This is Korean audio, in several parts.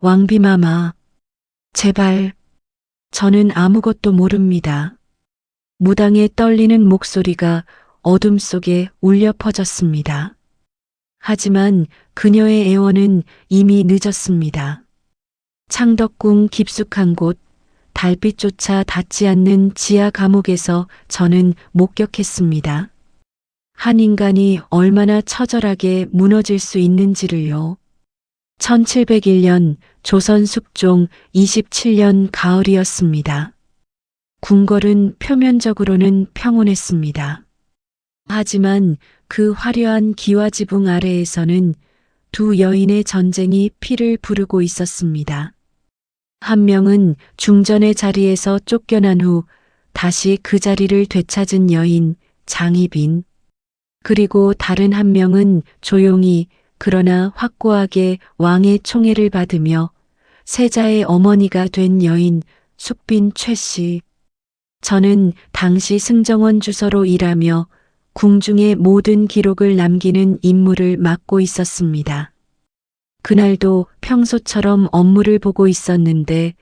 왕비마마, 제발, 저는 아무것도 모릅니다. 무당의 떨리는 목소리가 어둠 속에 울려 퍼졌습니다. 하지만 그녀의 애원은 이미 늦었습니다. 창덕궁 깊숙한 곳, 달빛조차 닿지 않는 지하 감옥에서 저는 목격했습니다. 한 인간이 얼마나 처절하게 무너질 수 있는지를요. 1701년 조선 숙종 27년 가을이었습니다. 궁궐은 표면적으로는 평온했습니다. 하지만 그 화려한 기와지붕 아래에서는 두 여인의 전쟁이 피를 부르고 있었습니다. 한 명은 중전의 자리에서 쫓겨난 후 다시 그 자리를 되찾은 여인 장희빈, 그리고 다른 한 명은 조용히 그러나 확고하게 왕의 총애를 받으며 세자의 어머니가 된 여인 숙빈 최씨. 저는 당시 승정원 주서로 일하며 궁중의 모든 기록을 남기는 임무를 맡고 있었습니다. 그날도 평소처럼 업무를 보고 있었는데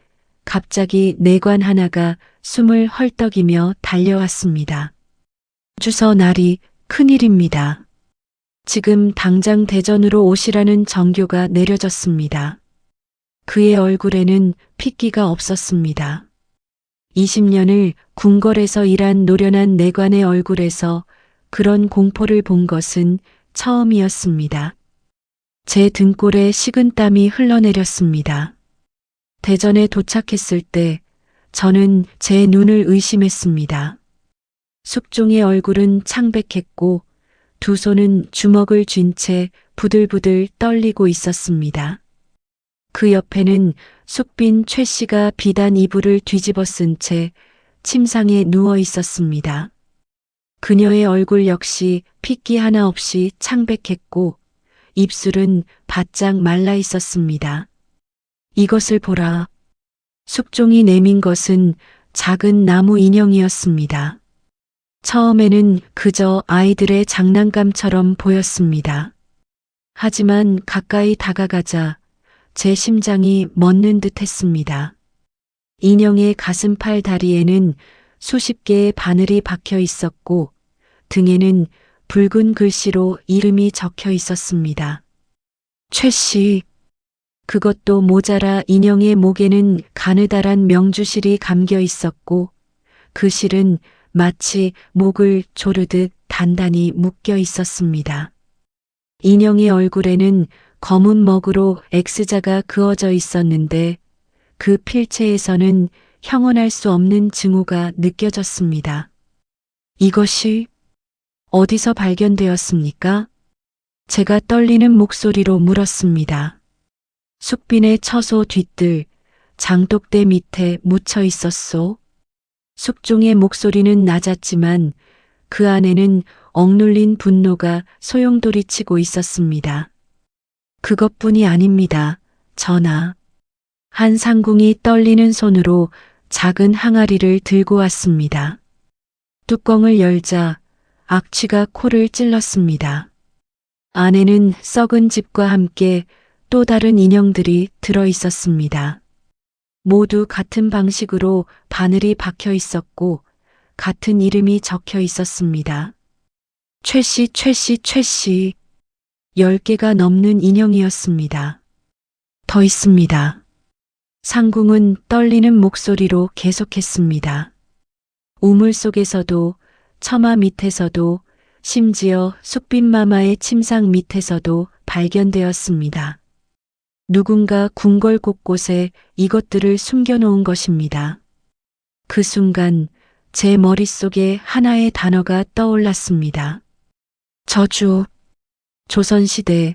갑자기 내관 하나가 숨을 헐떡이며 달려왔습니다. 주서 날이 큰일입니다. 지금 당장 대전으로 오시라는 정교가 내려졌습니다. 그의 얼굴에는 핏기가 없었습니다. 20년을 궁궐에서 일한 노련한 내관의 얼굴에서 그런 공포를 본 것은 처음이었습니다. 제 등골에 식은땀이 흘러내렸습니다. 대전에 도착했을 때 저는 제 눈을 의심했습니다. 숙종의 얼굴은 창백했고 두 손은 주먹을 쥔 채 부들부들 떨리고 있었습니다. 그 옆에는 숙빈 최 씨가 비단 이불을 뒤집어 쓴 채 침상에 누워 있었습니다. 그녀의 얼굴 역시 핏기 하나 없이 창백했고 입술은 바짝 말라 있었습니다. 이것을 보라. 숙종이 내민 것은 작은 나무 인형이었습니다. 처음에는 그저 아이들의 장난감처럼 보였습니다. 하지만 가까이 다가가자 제 심장이 멎는 듯 했습니다. 인형의 가슴팔 다리에는 수십 개의 바늘이 박혀 있었고 등에는 붉은 글씨로 이름이 적혀 있었습니다. 최 씨. 그것도 모자라 인형의 목에는 가느다란 명주실이 감겨 있었고 그 실은 마치 목을 조르듯 단단히 묶여 있었습니다. 인형의 얼굴에는 검은 먹으로 X자가 그어져 있었는데 그 필체에서는 형언할 수 없는 증오가 느껴졌습니다. 이것이 어디서 발견되었습니까? 제가 떨리는 목소리로 물었습니다. 숙빈의 처소 뒷뜰, 장독대 밑에 묻혀 있었소. 숙종의 목소리는 낮았지만 그 안에는 억눌린 분노가 소용돌이치고 있었습니다. 그것뿐이 아닙니다. 전하. 한 상궁이 떨리는 손으로 작은 항아리를 들고 왔습니다. 뚜껑을 열자 악취가 코를 찔렀습니다. 안에는 썩은 집과 함께 또 다른 인형들이 들어 있었습니다. 모두 같은 방식으로 바늘이 박혀 있었고 같은 이름이 적혀 있었습니다. 최씨, 최씨, 최씨. 10개가 넘는 인형이었습니다. 더 있습니다. 상궁은 떨리는 목소리로 계속했습니다. 우물 속에서도 처마 밑에서도 심지어 숙빈마마의 침상 밑에서도 발견되었습니다. 누군가 궁궐 곳곳에 이것들을 숨겨놓은 것입니다. 그 순간 제 머릿속에 하나의 단어가 떠올랐습니다. 저주. 조선시대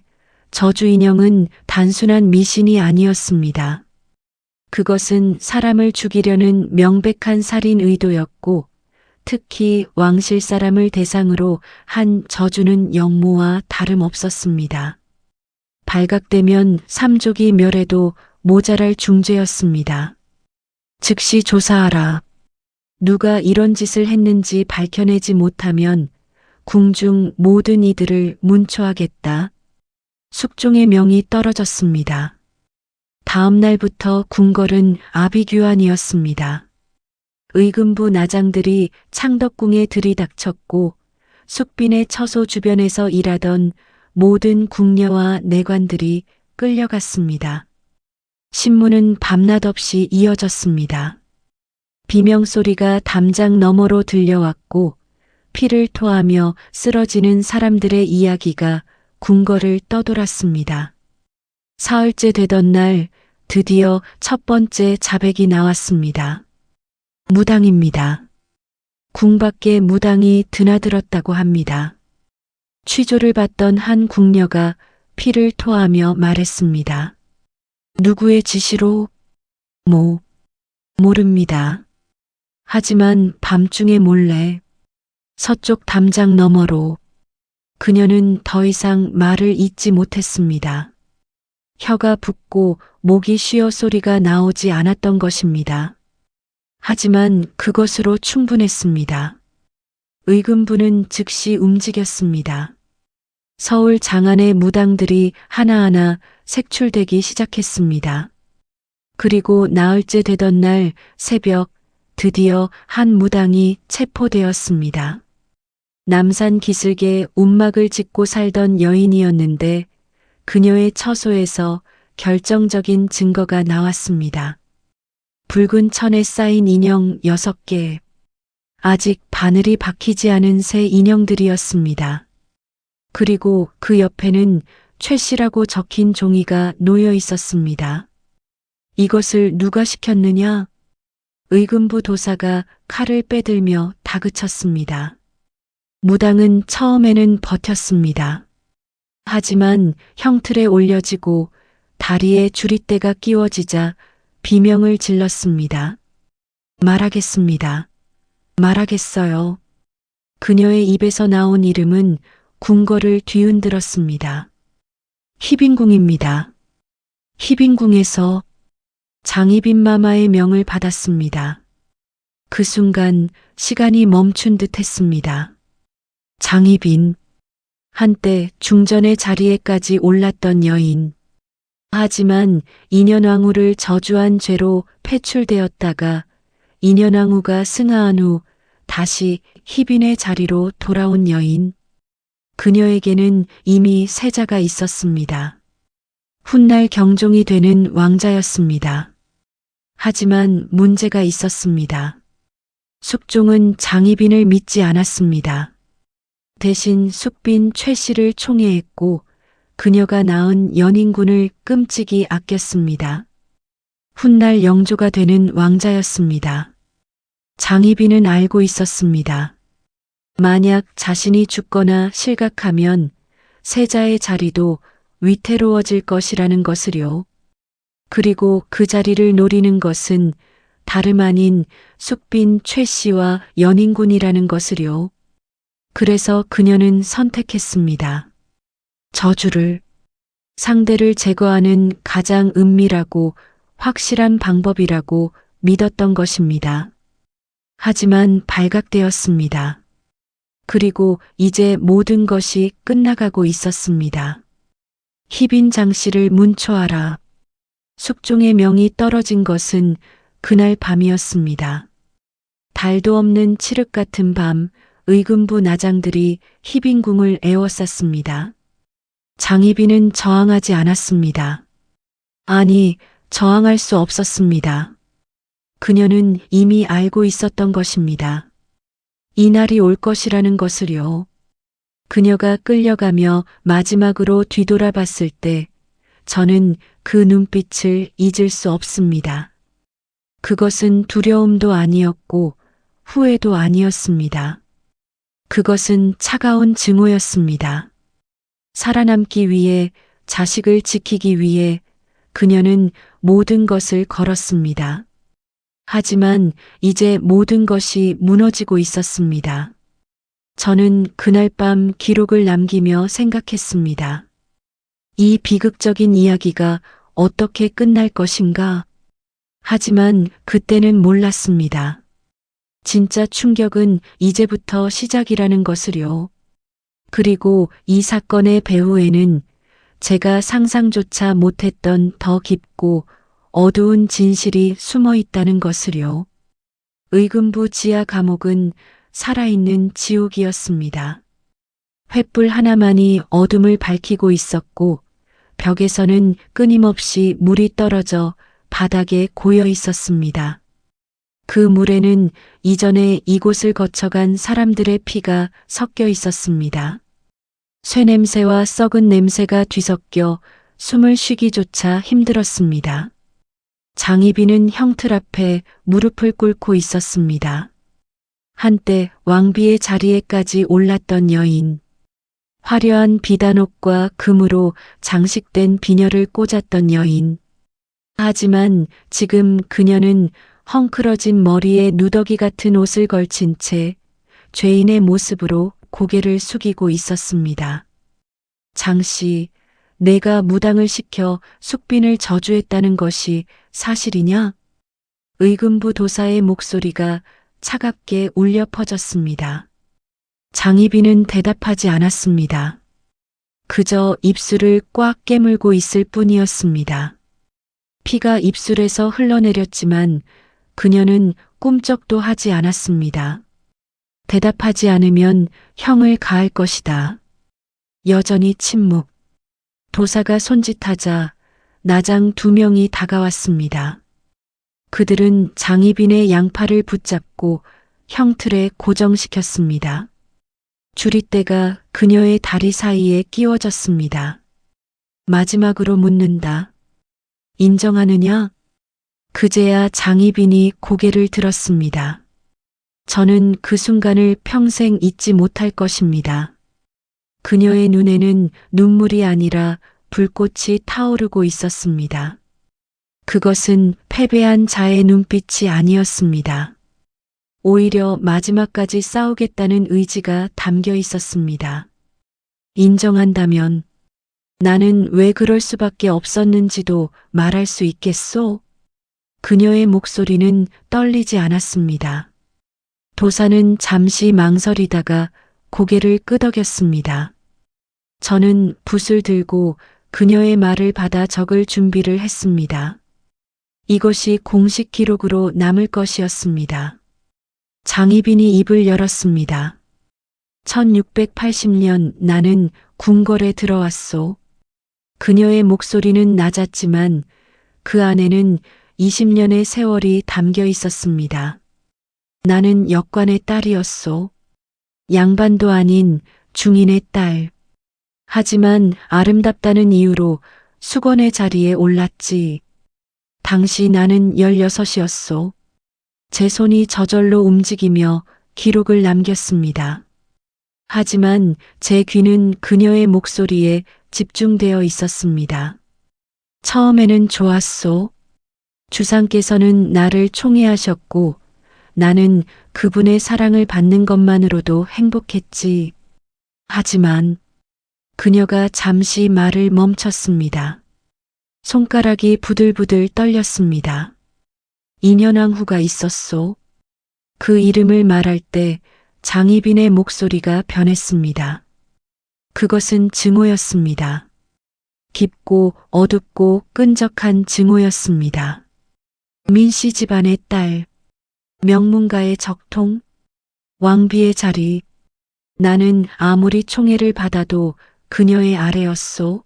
저주 인형은 단순한 미신이 아니었습니다. 그것은 사람을 죽이려는 명백한 살인 의도였고 특히 왕실 사람을 대상으로 한 저주는 영모와 다름없었습니다. 발각되면 삼족이 멸해도 모자랄 중죄였습니다. 즉시 조사하라. 누가 이런 짓을 했는지 밝혀내지 못하면 궁중 모든 이들을 문초하겠다. 숙종의 명이 떨어졌습니다. 다음 날부터 궁궐은 아비규환이었습니다. 의금부 나장들이 창덕궁에 들이닥쳤고 숙빈의 처소 주변에서 일하던 모든 궁녀와 내관들이 끌려갔습니다. 신문은 밤낮 없이 이어졌습니다. 비명소리가 담장 너머로 들려왔고 피를 토하며 쓰러지는 사람들의 이야기가 궁궐을 떠돌았습니다. 사흘째 되던 날 드디어 첫 번째 자백이 나왔습니다. 무당입니다. 궁 밖에 무당이 드나들었다고 합니다. 취조를 받던 한 궁녀가 피를 토하며 말했습니다. 누구의 지시로? 모릅니다. 하지만 밤중에 몰래 서쪽 담장 너머로. 그녀는 더 이상 말을 잇지 못했습니다. 혀가 붓고 목이 쉬어 소리가 나오지 않았던 것입니다. 하지만 그것으로 충분했습니다. 의금부는 즉시 움직였습니다. 서울 장안의 무당들이 하나하나 색출되기 시작했습니다. 그리고 나흘째 되던 날 새벽 드디어 한 무당이 체포되었습니다. 남산 기슭에 움막을 짓고 살던 여인이었는데 그녀의 처소에서 결정적인 증거가 나왔습니다. 붉은 천에 쌓인 인형 6개. 아직 바늘이 박히지 않은 새 인형들이었습니다. 그리고 그 옆에는 최 씨라고 적힌 종이가 놓여 있었습니다. 이것을 누가 시켰느냐? 의금부 도사가 칼을 빼들며 다그쳤습니다. 무당은 처음에는 버텼습니다. 하지만 형틀에 올려지고 다리에 주릿대가 끼워지자 비명을 질렀습니다. 말하겠습니다. 말하겠어요. 그녀의 입에서 나온 이름은 궁궐을 뒤흔들었습니다. 희빈궁입니다. 희빈궁에서 장희빈 마마의 명을 받았습니다. 그 순간 시간이 멈춘 듯 했습니다. 장희빈, 한때 중전의 자리에까지 올랐던 여인. 하지만 인현왕후를 저주한 죄로 폐출되었다가 인현왕후가 승하한 후 다시 희빈의 자리로 돌아온 여인. 그녀에게는 이미 세자가 있었습니다. 훗날 경종이 되는 왕자였습니다. 하지만 문제가 있었습니다. 숙종은 장희빈을 믿지 않았습니다. 대신 숙빈 최 씨를 총애했고 그녀가 낳은 연인군을 끔찍이 아꼈습니다. 훗날 영조가 되는 왕자였습니다. 장희빈은 알고 있었습니다. 만약 자신이 죽거나 실각하면 세자의 자리도 위태로워질 것이라는 것을요. 그리고 그 자리를 노리는 것은 다름 아닌 숙빈 최 씨와 연인군이라는 것을요. 그래서 그녀는 선택했습니다. 저주를, 상대를 제거하는 가장 은밀하고 확실한 방법이라고 믿었던 것입니다. 하지만 발각되었습니다. 그리고 이제 모든 것이 끝나가고 있었습니다. 희빈 장씨를 문초하라. 숙종의 명이 떨어진 것은 그날 밤이었습니다. 달도 없는 칠흑 같은 밤, 의금부 나장들이 희빈궁을 에워쌌습니다. 장희빈은 저항하지 않았습니다. 아니, 저항할 수 없었습니다. 그녀는 이미 알고 있었던 것입니다. 이 날이 올 것이라는 것을요. 그녀가 끌려가며 마지막으로 뒤돌아봤을 때 저는 그 눈빛을 잊을 수 없습니다. 그것은 두려움도 아니었고 후회도 아니었습니다. 그것은 차가운 증오였습니다. 살아남기 위해, 자식을 지키기 위해 그녀는 모든 것을 걸었습니다. 하지만 이제 모든 것이 무너지고 있었습니다. 저는 그날 밤 기록을 남기며 생각했습니다. 이 비극적인 이야기가 어떻게 끝날 것인가? 하지만 그때는 몰랐습니다. 진짜 충격은 이제부터 시작이라는 것을요. 그리고 이 사건의 배후에는 제가 상상조차 못했던 더 깊고 어두운 진실이 숨어 있다는 것을요. 의금부 지하 감옥은 살아있는 지옥이었습니다. 횃불 하나만이 어둠을 밝히고 있었고 벽에서는 끊임없이 물이 떨어져 바닥에 고여 있었습니다. 그 물에는 이전에 이곳을 거쳐간 사람들의 피가 섞여 있었습니다. 쇠냄새와 썩은 냄새가 뒤섞여 숨을 쉬기조차 힘들었습니다. 장희빈은 형틀 앞에 무릎을 꿇고 있었습니다. 한때 왕비의 자리에까지 올랐던 여인. 화려한 비단옷과 금으로 장식된 비녀를 꽂았던 여인. 하지만 지금 그녀는 헝클어진 머리에 누더기 같은 옷을 걸친 채 죄인의 모습으로 고개를 숙이고 있었습니다. 장씨, 내가 무당을 시켜 숙빈을 저주했다는 것이 사실이냐? 의금부 도사의 목소리가 차갑게 울려 퍼졌습니다. 장희빈은 대답하지 않았습니다. 그저 입술을 꽉 깨물고 있을 뿐이었습니다. 피가 입술에서 흘러내렸지만 그녀는 꿈쩍도 하지 않았습니다. 대답하지 않으면 형을 가할 것이다. 여전히 침묵. 도사가 손짓하자 나장 2명이 다가왔습니다. 그들은 장희빈의 양팔을 붙잡고 형틀에 고정시켰습니다. 주리대가 그녀의 다리 사이에 끼워졌습니다. 마지막으로 묻는다. 인정하느냐? 그제야 장희빈이 고개를 들었습니다. 저는 그 순간을 평생 잊지 못할 것입니다. 그녀의 눈에는 눈물이 아니라 불꽃이 타오르고 있었습니다. 그것은 패배한 자의 눈빛이 아니었습니다. 오히려 마지막까지 싸우겠다는 의지가 담겨 있었습니다. 인정한다면 나는 왜 그럴 수밖에 없었는지도 말할 수 있겠소? 그녀의 목소리는 떨리지 않았습니다. 도사는 잠시 망설이다가 고개를 끄덕였습니다. 저는 붓을 들고 그녀의 말을 받아 적을 준비를 했습니다. 이것이 공식 기록으로 남을 것이었습니다. 장희빈이 입을 열었습니다. 1680년 나는 궁궐에 들어왔소. 그녀의 목소리는 낮았지만 그 안에는 20년의 세월이 담겨 있었습니다. 나는 역관의 딸이었소. 양반도 아닌 중인의 딸. 하지만 아름답다는 이유로 수건의 자리에 올랐지. 당시 나는 16이었소. 제 손이 저절로 움직이며 기록을 남겼습니다. 하지만 제 귀는 그녀의 목소리에 집중되어 있었습니다. 처음에는 좋았소. 주상께서는 나를 총애하셨고 나는 그분의 사랑을 받는 것만으로도 행복했지. 하지만 그녀가 잠시 말을 멈췄습니다. 손가락이 부들부들 떨렸습니다. 인현왕후가 있었소. 그 이름을 말할 때 장희빈의 목소리가 변했습니다. 그것은 증오였습니다. 깊고 어둡고 끈적한 증오였습니다. 민씨 집안의 딸, 명문가의 적통, 왕비의 자리. 나는 아무리 총애를 받아도 그녀의 아래였소.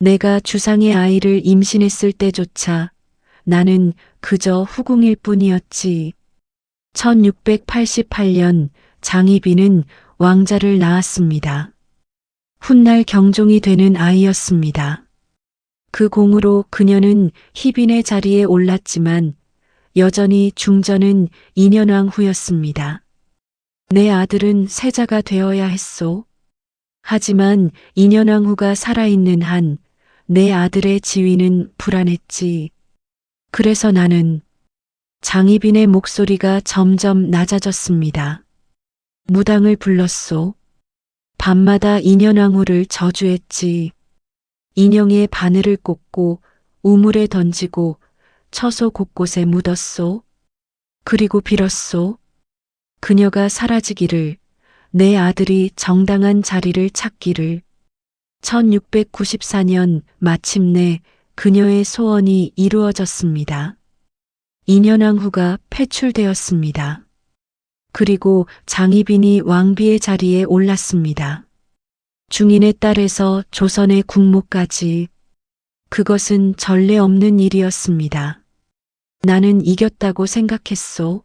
내가 주상의 아이를 임신했을 때조차 나는 그저 후궁일 뿐이었지. 1688년 장희빈은 왕자를 낳았습니다. 훗날 경종이 되는 아이였습니다. 그 공으로 그녀는 희빈의 자리에 올랐지만 여전히 중전은 인현왕후였습니다. 내 아들은 세자가 되어야 했소. 하지만 인현왕후가 살아있는 한 내 아들의 지위는 불안했지. 그래서 나는 장희빈의 목소리가 점점 낮아졌습니다. 무당을 불렀소. 밤마다 인현왕후를 저주했지. 인형에 바늘을 꽂고 우물에 던지고 처소 곳곳에 묻었소. 그리고 빌었소. 그녀가 사라지기를, 내 아들이 정당한 자리를 찾기를. 1694년 마침내 그녀의 소원이 이루어졌습니다. 2년왕 후가 패출되었습니다. 그리고 장희빈이 왕비의 자리에 올랐습니다. 중인의 딸에서 조선의 국모까지. 그것은 전례 없는 일이었습니다. 나는 이겼다고 생각했소.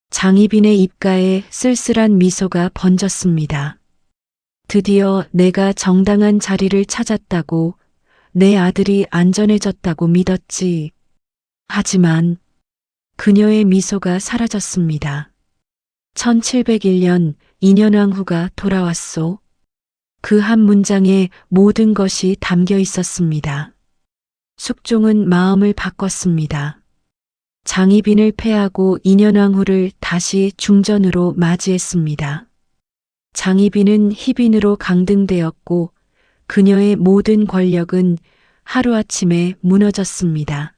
장희빈의 입가에 쓸쓸한 미소가 번졌습니다. 드디어 내가 정당한 자리를 찾았다고, 내 아들이 안전해졌다고 믿었지. 하지만 그녀의 미소가 사라졌습니다. 1701년 2년왕 후가 돌아왔소. 그 한 문장에 모든 것이 담겨 있었습니다. 숙종은 마음을 바꿨습니다. 장희빈을 패하고 2년왕 후를 다시 중전으로 맞이했습니다. 장희빈은 희빈으로 강등되었고 그녀의 모든 권력은 하루아침에 무너졌습니다.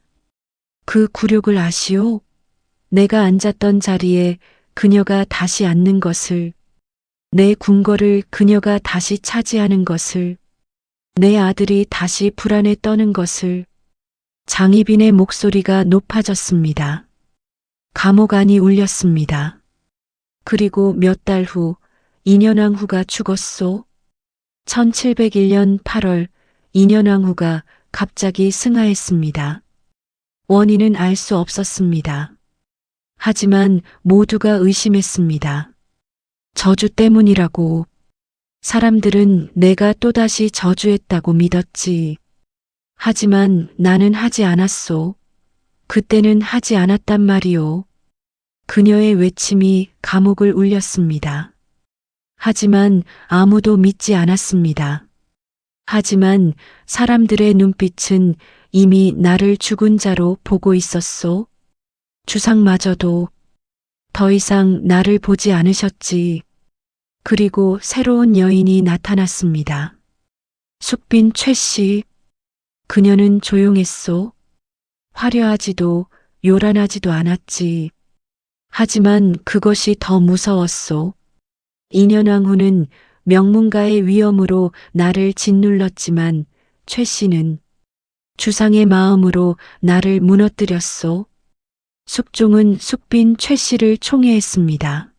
그 굴욕을 아시오? 내가 앉았던 자리에 그녀가 다시 앉는 것을, 내 궁궐을 그녀가 다시 차지하는 것을, 내 아들이 다시 불안에 떠는 것을. 장희빈의 목소리가 높아졌습니다. 감옥 안이 울렸습니다. 그리고 몇 달 후 2년왕 후가 죽었소. 1701년 8월 2년왕 후가 갑자기 승하했습니다. 원인은 알 수 없었습니다. 하지만 모두가 의심했습니다. 저주 때문이라고. 사람들은 내가 또다시 저주했다고 믿었지. 하지만 나는 하지 않았소. 그때는 하지 않았단 말이오. 그녀의 외침이 감옥을 울렸습니다. 하지만 아무도 믿지 않았습니다. 하지만 사람들의 눈빛은 이미 나를 죽은 자로 보고 있었소. 주상마저도 더 이상 나를 보지 않으셨지. 그리고 새로운 여인이 나타났습니다. 숙빈 최씨. 그녀는 조용했소. 화려하지도 요란하지도 않았지. 하지만 그것이 더 무서웠소. 2년왕 후는 명문가의 위엄으로 나를 짓눌렀지만 최씨는 주상의 마음으로 나를 무너뜨렸소. 숙종은 숙빈 최씨를 총애했습니다.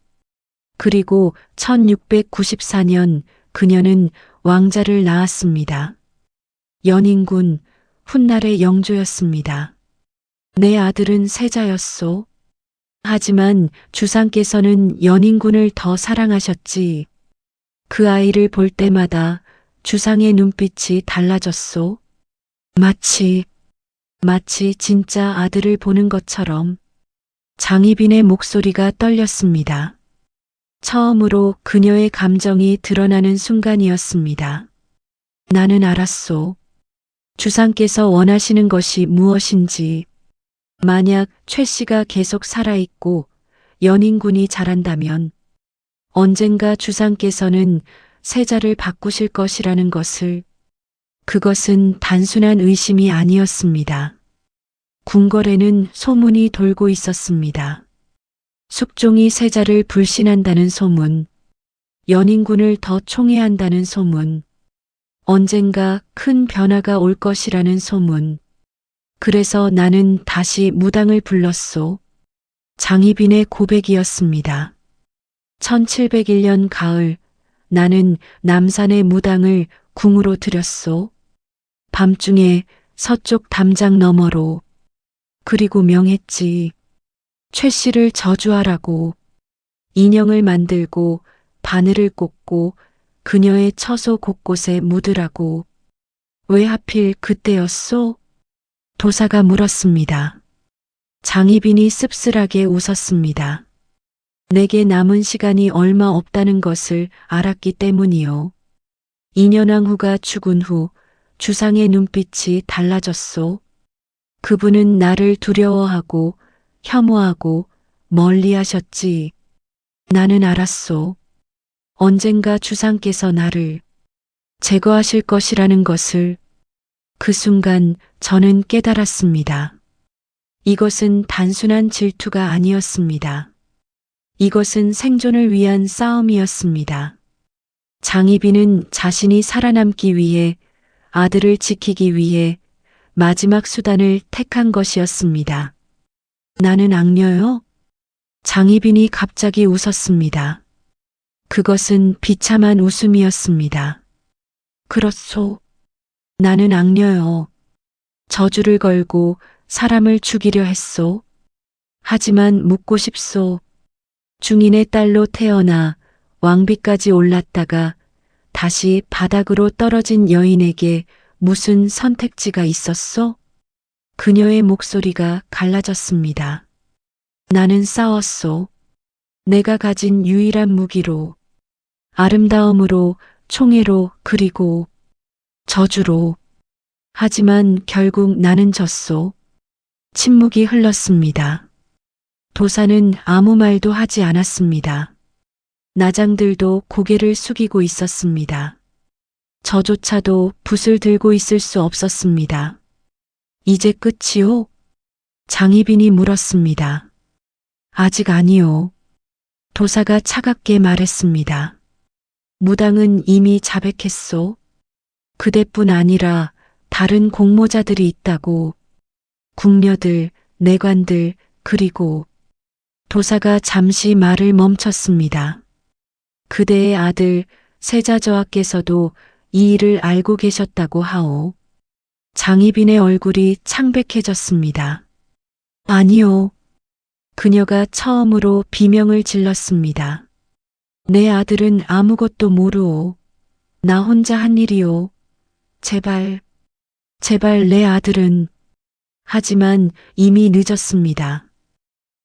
그리고 1694년 그녀는 왕자를 낳았습니다. 연인군, 훗날의 영조였습니다. 내 아들은 세자였소. 하지만 주상께서는 연인군을 더 사랑하셨지. 그 아이를 볼 때마다 주상의 눈빛이 달라졌소. 마치 진짜 아들을 보는 것처럼. 장희빈의 목소리가 떨렸습니다. 처음으로 그녀의 감정이 드러나는 순간이었습니다. 나는 알았소. 주상께서 원하시는 것이 무엇인지. 만약 최 씨가 계속 살아있고 연인군이 자란다면 언젠가 주상께서는 세자를 바꾸실 것이라는 것을. 그것은 단순한 의심이 아니었습니다. 궁궐에는 소문이 돌고 있었습니다. 숙종이 세자를 불신한다는 소문, 연인군을 더 총애한다는 소문, 언젠가 큰 변화가 올 것이라는 소문. 그래서 나는 다시 무당을 불렀소. 장희빈의 고백이었습니다. 1701년 가을, 나는 남산의 무당을 궁으로 들였소. 밤중에 서쪽 담장 너머로. 그리고 명했지. 최 씨를 저주하라고. 인형을 만들고 바늘을 꽂고 그녀의 처소 곳곳에 묻으라고. 왜 하필 그때였소? 도사가 물었습니다. 장희빈이 씁쓸하게 웃었습니다. 내게 남은 시간이 얼마 없다는 것을 알았기 때문이요. 2년왕 후가 죽은 후 주상의 눈빛이 달라졌소. 그분은 나를 두려워하고 혐오하고 멀리하셨지. 나는 알았소. 언젠가 주상께서 나를 제거하실 것이라는 것을. 그 순간 저는 깨달았습니다. 이것은 단순한 질투가 아니었습니다. 이것은 생존을 위한 싸움이었습니다. 장희빈은 자신이 살아남기 위해, 아들을 지키기 위해 마지막 수단을 택한 것이었습니다. 나는 악녀요? 장희빈이 갑자기 웃었습니다. 그것은 비참한 웃음이었습니다. 그렇소. 나는 악녀요. 저주를 걸고 사람을 죽이려 했소. 하지만 묻고 싶소. 중인의 딸로 태어나 왕비까지 올랐다가 다시 바닥으로 떨어진 여인에게 무슨 선택지가 있었소? 그녀의 목소리가 갈라졌습니다. 나는 싸웠소. 내가 가진 유일한 무기로, 아름다움으로, 총애로, 그리고 저주로. 하지만 결국 나는 졌소. 침묵이 흘렀습니다. 도사는 아무 말도 하지 않았습니다. 나장들도 고개를 숙이고 있었습니다. 저조차도 붓을 들고 있을 수 없었습니다. 이제 끝이요? 장희빈이 물었습니다. 아직 아니요. 도사가 차갑게 말했습니다. 무당은 이미 자백했소. 그대뿐 아니라 다른 공모자들이 있다고. 궁녀들, 내관들, 그리고 도사가 잠시 말을 멈췄습니다. 그대의 아들 세자저하께서도 이 일을 알고 계셨다고 하오. 장희빈의 얼굴이 창백해졌습니다. 아니요. 그녀가 처음으로 비명을 질렀습니다. 내 아들은 아무것도 모르오. 나 혼자 한 일이오. 제발, 제발 내 아들은. 하지만 이미 늦었습니다.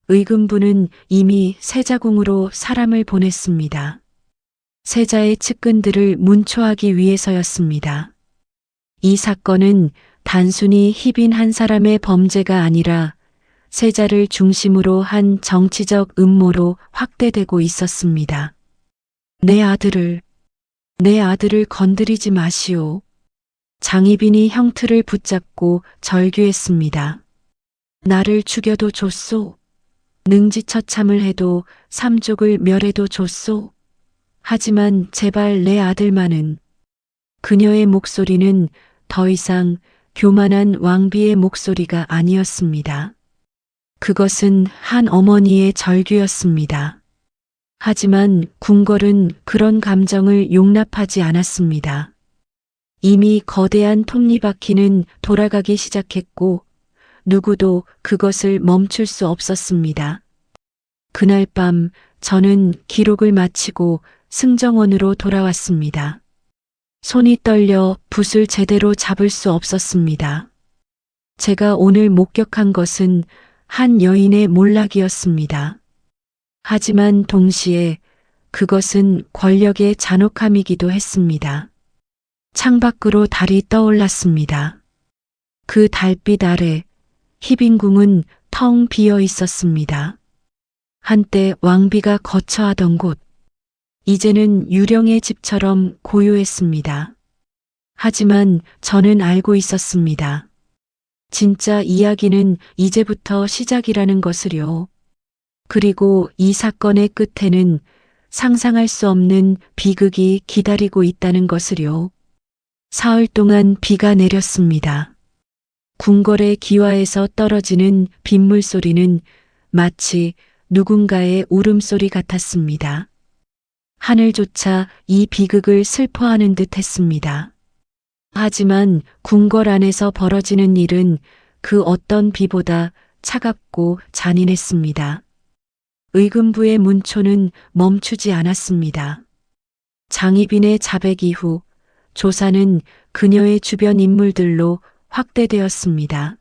의금부는 이미 세자궁으로 사람을 보냈습니다. 세자의 측근들을 문초하기 위해서였습니다. 이 사건은 단순히 희빈 한 사람의 범죄가 아니라 세자를 중심으로 한 정치적 음모로 확대되고 있었습니다. 내 아들을 건드리지 마시오. 장희빈이 형틀을 붙잡고 절규했습니다. 나를 죽여도 좋소. 능지처참을 해도 삼족을 멸해도 좋소. 하지만 제발 내 아들만은. 그녀의 목소리는 더 이상 교만한 왕비의 목소리가 아니었습니다. 그것은 한 어머니의 절규였습니다. 하지만 궁궐은 그런 감정을 용납하지 않았습니다. 이미 거대한 톱니바퀴는 돌아가기 시작했고 누구도 그것을 멈출 수 없었습니다. 그날 밤 저는 기록을 마치고 승정원으로 돌아왔습니다. 손이 떨려 붓을 제대로 잡을 수 없었습니다. 제가 오늘 목격한 것은 한 여인의 몰락이었습니다. 하지만 동시에 그것은 권력의 잔혹함이기도 했습니다. 창밖으로 달이 떠올랐습니다. 그 달빛 아래 희빈궁은 텅 비어 있었습니다. 한때 왕비가 거처하던 곳, 이제는 유령의 집처럼 고요했습니다. 하지만 저는 알고 있었습니다. 진짜 이야기는 이제부터 시작이라는 것을요. 그리고 이 사건의 끝에는 상상할 수 없는 비극이 기다리고 있다는 것을요. 사흘 동안 비가 내렸습니다. 궁궐의 기와에서 떨어지는 빗물 소리는 마치 누군가의 울음소리 같았습니다. 하늘조차 이 비극을 슬퍼하는 듯 했습니다. 하지만 궁궐 안에서 벌어지는 일은 그 어떤 비보다 차갑고 잔인했습니다. 의금부의 문초는 멈추지 않았습니다. 장희빈의 자백 이후 조사는 그녀의 주변 인물들로 확대되었습니다.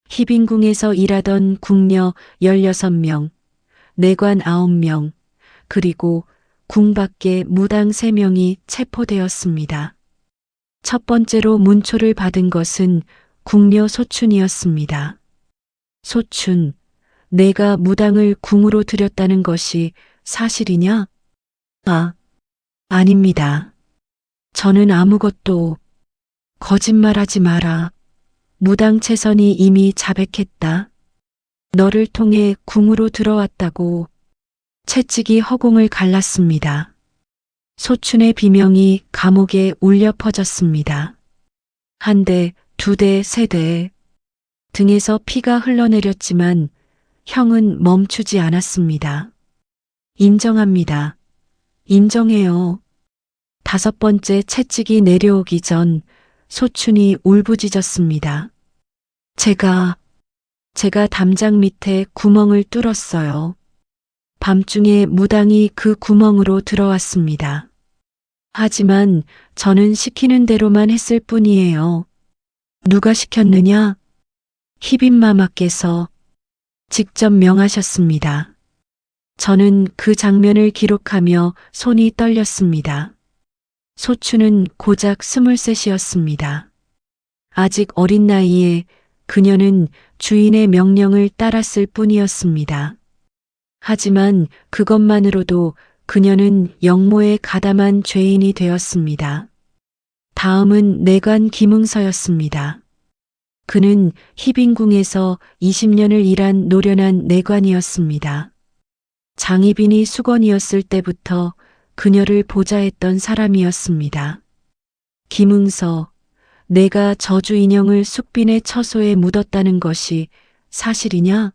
희빈궁에서 일하던 궁녀 16명, 내관 9명, 그리고 궁 밖의 무당 3명이 체포되었습니다. 첫 번째로 문초를 받은 것은 궁녀 소춘이었습니다. 소춘, 내가 무당을 궁으로 들였다는 것이 사실이냐? 아닙니다. 저는 아무것도. 거짓말하지 마라. 무당 채선이 이미 자백했다. 너를 통해 궁으로 들어왔다고. 채찍이 허공을 갈랐습니다. 소춘의 비명이 감옥에 울려 퍼졌습니다. 한데 2대, 3대. 등에서 피가 흘러내렸지만 형은 멈추지 않았습니다. 인정합니다. 인정해요. 5번째 채찍이 내려오기 전 소춘이 울부짖었습니다. 제가 담장 밑에 구멍을 뚫었어요. 밤중에 무당이 그 구멍으로 들어왔습니다. 하지만 저는 시키는 대로만 했을 뿐이에요. 누가 시켰느냐? 희빈마마께서 직접 명하셨습니다. 저는 그 장면을 기록하며 손이 떨렸습니다. 소춘은 고작 23이었습니다. 아직 어린 나이에 그녀는 주인의 명령을 따랐을 뿐이었습니다. 하지만 그것만으로도 그녀는 영모에 가담한 죄인이 되었습니다. 다음은 내관 김응서였습니다. 그는 희빈궁에서 20년을 일한 노련한 내관이었습니다. 장희빈이 수건이었을 때부터 그녀를 보좌했던 사람이었습니다. 김응서, 내가 저주 인형을 숙빈의 처소에 묻었다는 것이 사실이냐?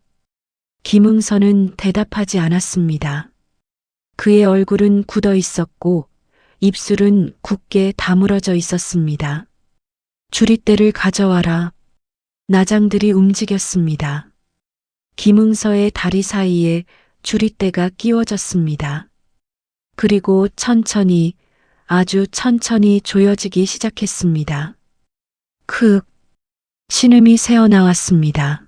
김응서는 대답하지 않았습니다. 그의 얼굴은 굳어 있었고 입술은 굳게 다물어져 있었습니다. 주릿대를 가져와라. 나장들이 움직였습니다. 김응서의 다리 사이에 주릿대가 끼워졌습니다. 그리고 천천히, 아주 천천히 조여지기 시작했습니다. 신음이 새어나왔습니다.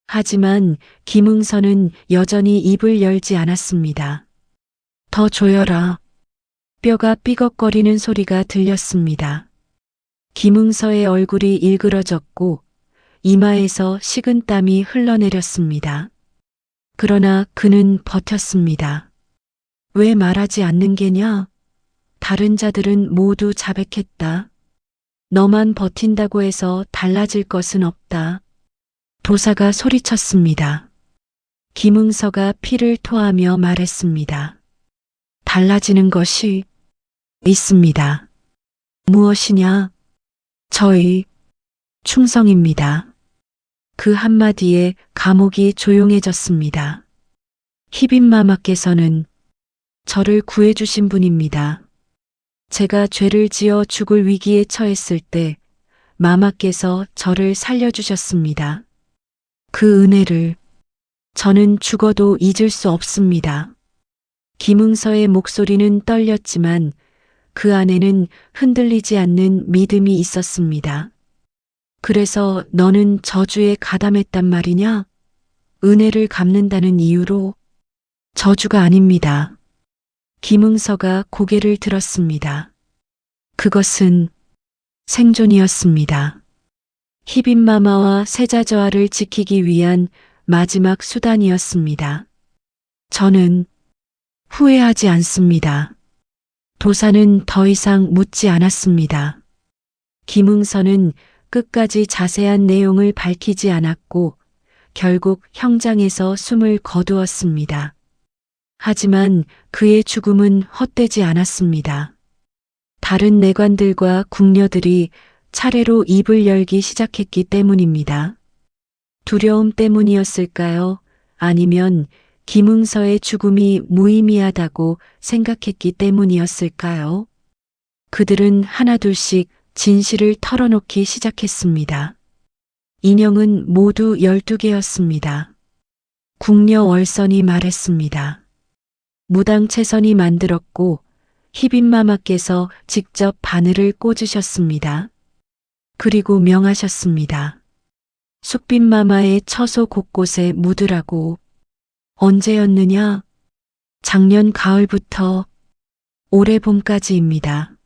하지만 김응서는 여전히 입을 열지 않았습니다. 더 조여라. 뼈가 삐걱거리는 소리가 들렸습니다. 김응서의 얼굴이 일그러졌고 이마에서 식은땀이 흘러내렸습니다. 그러나 그는 버텼습니다. 왜 말하지 않는 게냐? 다른 자들은 모두 자백했다. 너만 버틴다고 해서 달라질 것은 없다. 도사가 소리쳤습니다. 김응서가 피를 토하며 말했습니다. 달라지는 것이 있습니다. 무엇이냐? 저희 충성입니다. 그 한마디에 감옥이 조용해졌습니다. 희빈마마께서는 저를 구해주신 분입니다. 제가 죄를 지어 죽을 위기에 처했을 때 마마께서 저를 살려주셨습니다. 그 은혜를 저는 죽어도 잊을 수 없습니다. 김응서의 목소리는 떨렸지만 그 안에는 흔들리지 않는 믿음이 있었습니다. 그래서 너는 저주에 가담했단 말이냐? 은혜를 갚는다는 이유로? 저주가 아닙니다. 김응서가 고개를 들었습니다. 그것은 생존이었습니다. 희빈마마와 세자저하를 지키기 위한 마지막 수단이었습니다. 저는 후회하지 않습니다. 도사는 더 이상 묻지 않았습니다. 김응서는 끝까지 자세한 내용을 밝히지 않았고 결국 형장에서 숨을 거두었습니다. 하지만 그의 죽음은 헛되지 않았습니다. 다른 내관들과 궁녀들이 차례로 입을 열기 시작했기 때문입니다. 두려움 때문이었을까요? 아니면 김응서의 죽음이 무의미하다고 생각했기 때문이었을까요? 그들은 하나둘씩 진실을 털어놓기 시작했습니다. 인형은 모두 12개였습니다. 궁녀 월선이 말했습니다. 무당 채선이 만들었고 희빈마마께서 직접 바늘을 꽂으셨습니다. 그리고 명하셨습니다. 숙빈마마의 처소 곳곳에 묻으라고. 언제였느냐? 작년 가을부터 올해 봄까지입니다.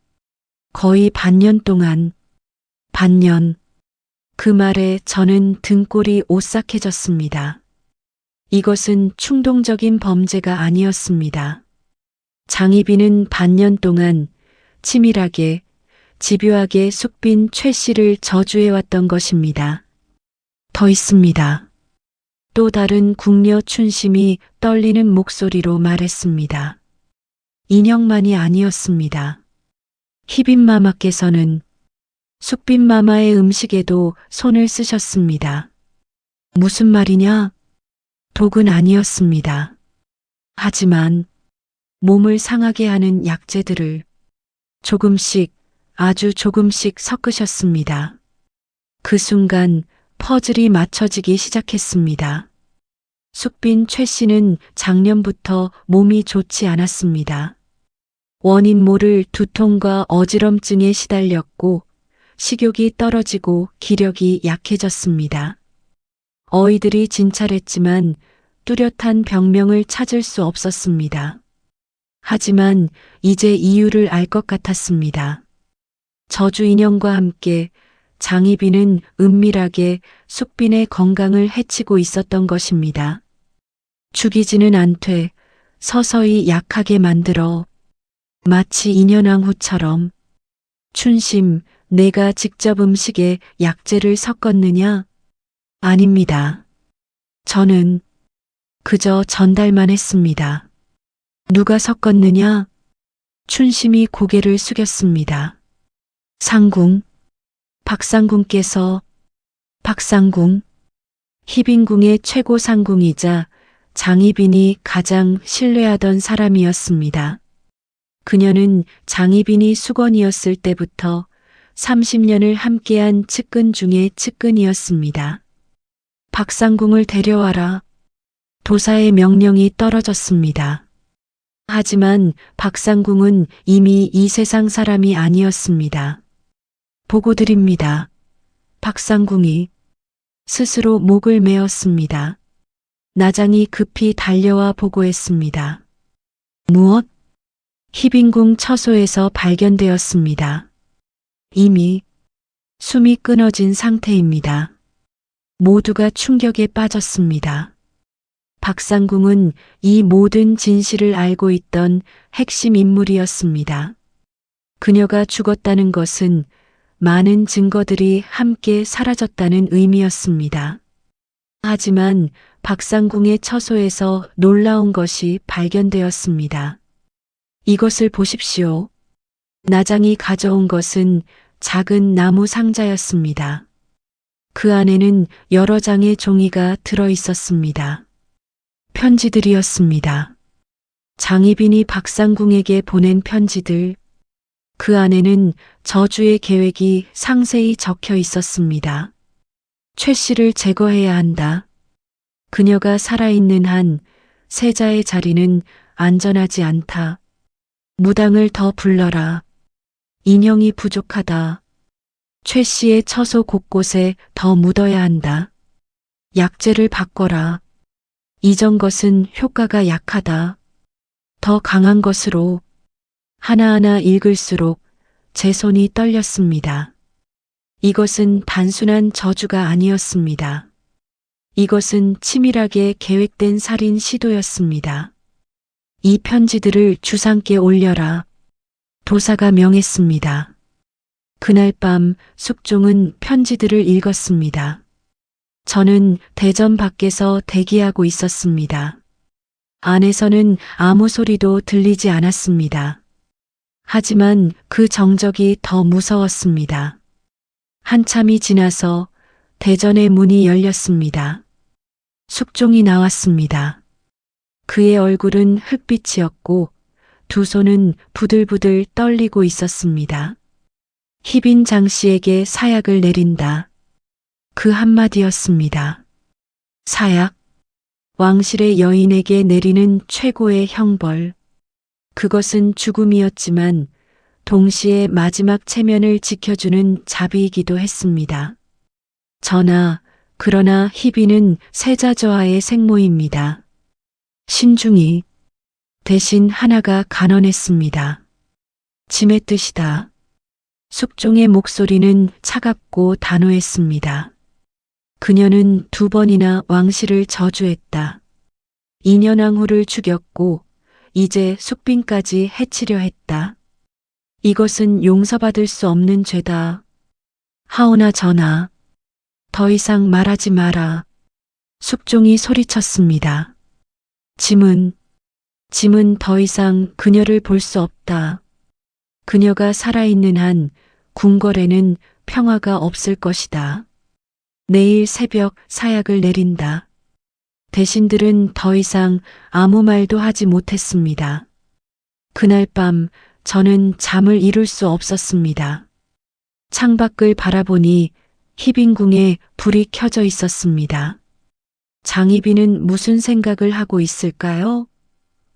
거의 반년 동안. 반년. 그 말에 저는 등골이 오싹해졌습니다. 이것은 충동적인 범죄가 아니었습니다. 장희빈은 반년 동안 치밀하게, 집요하게 숙빈 최 씨를 저주해왔던 것입니다. 더 있습니다. 또 다른 궁녀 춘심이 떨리는 목소리로 말했습니다. 인형만이 아니었습니다. 희빈마마께서는 숙빈 마마의 음식에도 손을 쓰셨습니다. 무슨 말이냐? 독은 아니었습니다. 하지만 몸을 상하게 하는 약재들을 조금씩, 아주 조금씩 섞으셨습니다. 그 순간 퍼즐이 맞춰지기 시작했습니다. 숙빈 최 씨는 작년부터 몸이 좋지 않았습니다. 원인 모를 두통과 어지럼증에 시달렸고 식욕이 떨어지고 기력이 약해졌습니다. 어이들이 진찰했지만 뚜렷한 병명을 찾을 수 없었습니다. 하지만 이제 이유를 알 것 같았습니다. 저주 인형과 함께 장희빈은 은밀하게 숙빈의 건강을 해치고 있었던 것입니다. 죽이지는 않되 서서히 약하게 만들어 마치 인현왕후처럼 춘심, 내가 직접 음식에 약재를 섞었느냐? 아닙니다. 저는 그저 전달만 했습니다. 누가 섞었느냐? 춘심이 고개를 숙였습니다. 상궁, 박상궁께서. 박상궁, 희빈궁의 최고 상궁이자 장희빈이 가장 신뢰하던 사람이었습니다. 그녀는 장희빈이 수건이었을 때부터 30년을 함께한 측근 중의 측근이었습니다. 박상궁을 데려와라. 도사의 명령이 떨어졌습니다. 하지만 박상궁은 이미 이 세상 사람이 아니었습니다. 보고 드립니다. 박상궁이 스스로 목을 메었습니다. 나장이 급히 달려와 보고했습니다. 무엇? 희빈궁 처소에서 발견되었습니다. 이미 숨이 끊어진 상태입니다. 모두가 충격에 빠졌습니다. 박상궁은 이 모든 진실을 알고 있던 핵심 인물이었습니다. 그녀가 죽었다는 것은 많은 증거들이 함께 사라졌다는 의미였습니다. 하지만 박상궁의 처소에서 놀라운 것이 발견되었습니다. 이것을 보십시오. 나장이 가져온 것은 작은 나무 상자였습니다. 그 안에는 여러 장의 종이가 들어 있었습니다. 편지들이었습니다. 장희빈이 박상궁에게 보낸 편지들. 그 안에는 저주의 계획이 상세히 적혀 있었습니다. 최 씨를 제거해야 한다. 그녀가 살아있는 한 세자의 자리는 안전하지 않다. 무당을 더 불러라. 인형이 부족하다. 최 씨의 처소 곳곳에 더 묻어야 한다. 약재를 바꿔라. 이전 것은 효과가 약하다. 더 강한 것으로. 하나하나 읽을수록 제 손이 떨렸습니다. 이것은 단순한 저주가 아니었습니다. 이것은 치밀하게 계획된 살인 시도였습니다. 이 편지들을 주상께 올려라. 도사가 명했습니다. 그날 밤 숙종은 편지들을 읽었습니다. 저는 대전 밖에서 대기하고 있었습니다. 안에서는 아무 소리도 들리지 않았습니다. 하지만 그 정적이 더 무서웠습니다. 한참이 지나서 대전의 문이 열렸습니다. 숙종이 나왔습니다. 그의 얼굴은 흙빛이었고 두 손은 부들부들 떨리고 있었습니다. 희빈 장 씨에게 사약을 내린다. 그 한마디였습니다. 사약, 왕실의 여인에게 내리는 최고의 형벌. 그것은 죽음이었지만 동시에 마지막 체면을 지켜주는 자비이기도 했습니다. 그러나 희빈은 세자저하의 생모입니다. 신중히 대신 하나가 간언했습니다. 짐의 뜻이다. 숙종의 목소리는 차갑고 단호했습니다. 그녀는 2번이나 왕실을 저주했다. 인현왕후를 죽였고 이제 숙빈까지 해치려 했다. 이것은 용서받을 수 없는 죄다. 하오나 전하, 더 이상 말하지 마라. 숙종이 소리쳤습니다. 짐은 더 이상 그녀를 볼 수 없다. 그녀가 살아있는 한 궁궐에는 평화가 없을 것이다. 내일 새벽 사약을 내린다. 대신들은 더 이상 아무 말도 하지 못했습니다. 그날 밤 저는 잠을 이룰 수 없었습니다. 창밖을 바라보니 희빈궁에 불이 켜져 있었습니다. 장희빈은 무슨 생각을 하고 있을까요?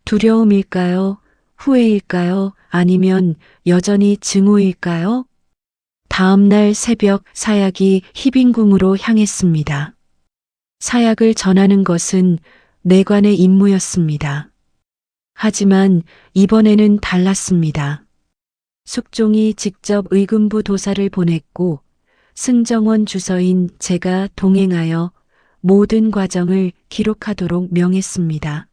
두려움일까요? 후회일까요? 아니면 여전히 증오일까요? 다음 날 새벽 사약이 희빈궁으로 향했습니다. 사약을 전하는 것은 내관의 임무였습니다. 하지만 이번에는 달랐습니다. 숙종이 직접 의금부 도사를 보냈고 승정원 주서인 제가 동행하여 모든 과정을 기록하도록 명했습니다.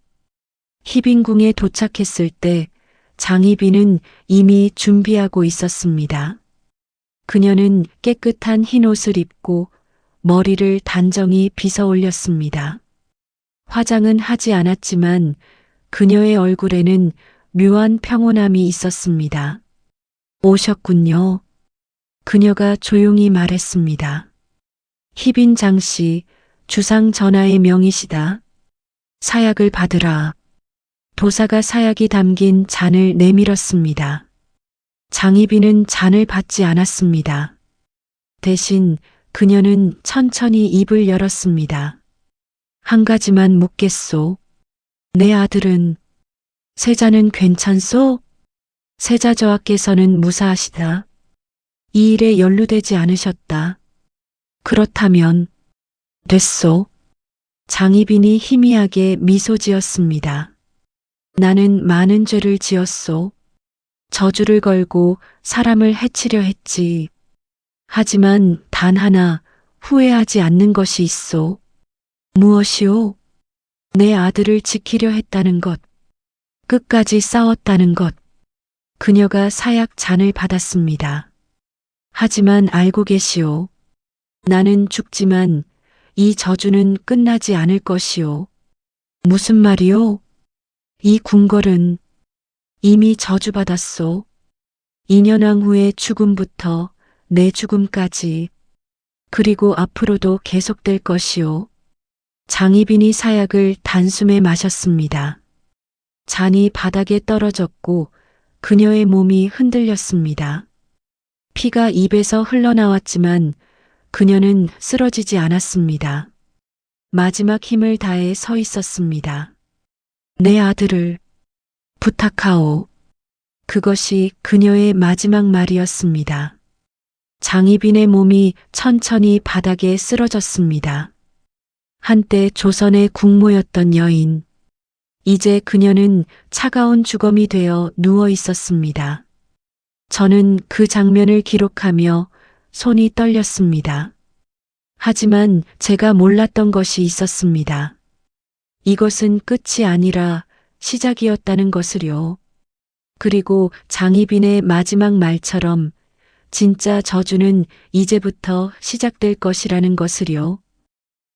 희빈궁에 도착했을 때 장희빈은 이미 준비하고 있었습니다. 그녀는 깨끗한 흰 옷을 입고 머리를 단정히 빗어 올렸습니다. 화장은 하지 않았지만 그녀의 얼굴에는 묘한 평온함이 있었습니다. 오셨군요. 그녀가 조용히 말했습니다. 희빈 장씨, 주상 전하의 명이시다. 사약을 받으라. 도사가 사약이 담긴 잔을 내밀었습니다. 장희빈은 잔을 받지 않았습니다. 대신 그녀는 천천히 입을 열었습니다. 한 가지만 묻겠소. 내 아들은 세자는 괜찮소? 세자 저하께서는 무사하시다. 이 일에 연루되지 않으셨다. 그렇다면 됐소. 장희빈이 희미하게 미소 지었습니다. 나는 많은 죄를 지었소. 저주를 걸고 사람을 해치려 했지. 하지만 단 하나 후회하지 않는 것이 있소. 무엇이오? 내 아들을 지키려 했다는 것. 끝까지 싸웠다는 것. 그녀가 사약 잔을 받았습니다. 하지만 알고 계시오. 나는 죽지만 이 저주는 끝나지 않을 것이오. 무슨 말이오? 이 궁궐은 이미 저주받았소. 2년왕 후의 죽음부터 내 죽음까지, 그리고 앞으로도 계속될 것이오. 장희빈이 사약을 단숨에 마셨습니다. 잔이 바닥에 떨어졌고 그녀의 몸이 흔들렸습니다. 피가 입에서 흘러나왔지만 그녀는 쓰러지지 않았습니다. 마지막 힘을 다해 서 있었습니다. 내 아들을 부탁하오. 그것이 그녀의 마지막 말이었습니다. 장희빈의 몸이 천천히 바닥에 쓰러졌습니다. 한때 조선의 국모였던 여인. 이제 그녀는 차가운 주검이 되어 누워 있었습니다. 저는 그 장면을 기록하며 손이 떨렸습니다. 하지만 제가 몰랐던 것이 있었습니다. 이것은 끝이 아니라 시작이었다는 것을요. 그리고 장희빈의 마지막 말처럼 진짜 저주는 이제부터 시작될 것이라는 것을요.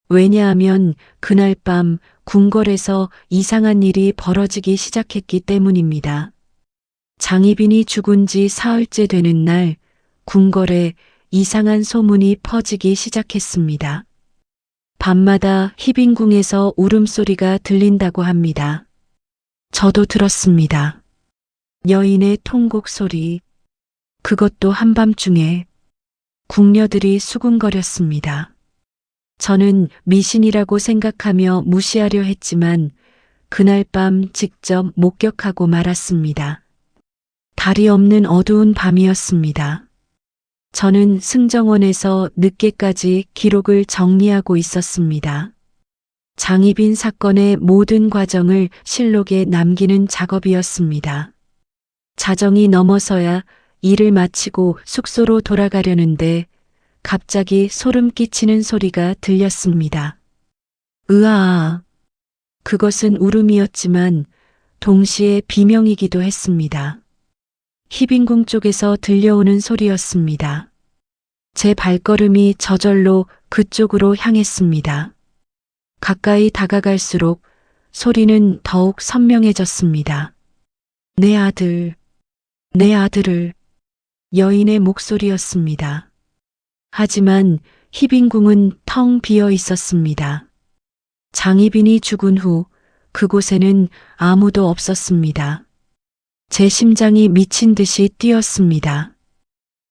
왜냐하면 그날 밤 궁궐에서 이상한 일이 벌어지기 시작했기 때문입니다. 장희빈이 죽은 지 사흘째 되는 날 궁궐에 이상한 소문이 퍼지기 시작했습니다. 밤마다 희빈궁에서 울음소리가 들린다고 합니다. 저도 들었습니다. 여인의 통곡 소리. 그것도 한밤중에. 궁녀들이 수군거렸습니다. 저는 미신이라고 생각하며 무시하려 했지만 그날 밤 직접 목격하고 말았습니다. 달이 없는 어두운 밤이었습니다. 저는 승정원에서 늦게까지 기록을 정리하고 있었습니다. 장희빈 사건의 모든 과정을 실록에 남기는 작업이었습니다. 자정이 넘어서야 일을 마치고 숙소로 돌아가려는데 갑자기 소름 끼치는 소리가 들렸습니다. 으아. 그것은 울음이었지만 동시에 비명이기도 했습니다. 희빈궁 쪽에서 들려오는 소리였습니다. 제 발걸음이 저절로 그쪽으로 향했습니다. 가까이 다가갈수록 소리는 더욱 선명해졌습니다. 내 아들, 내 아들을. 여인의 목소리였습니다. 하지만 희빈궁은 텅 비어 있었습니다. 장희빈이 죽은 후 그곳에는 아무도 없었습니다. 제 심장이 미친 듯이 뛰었습니다.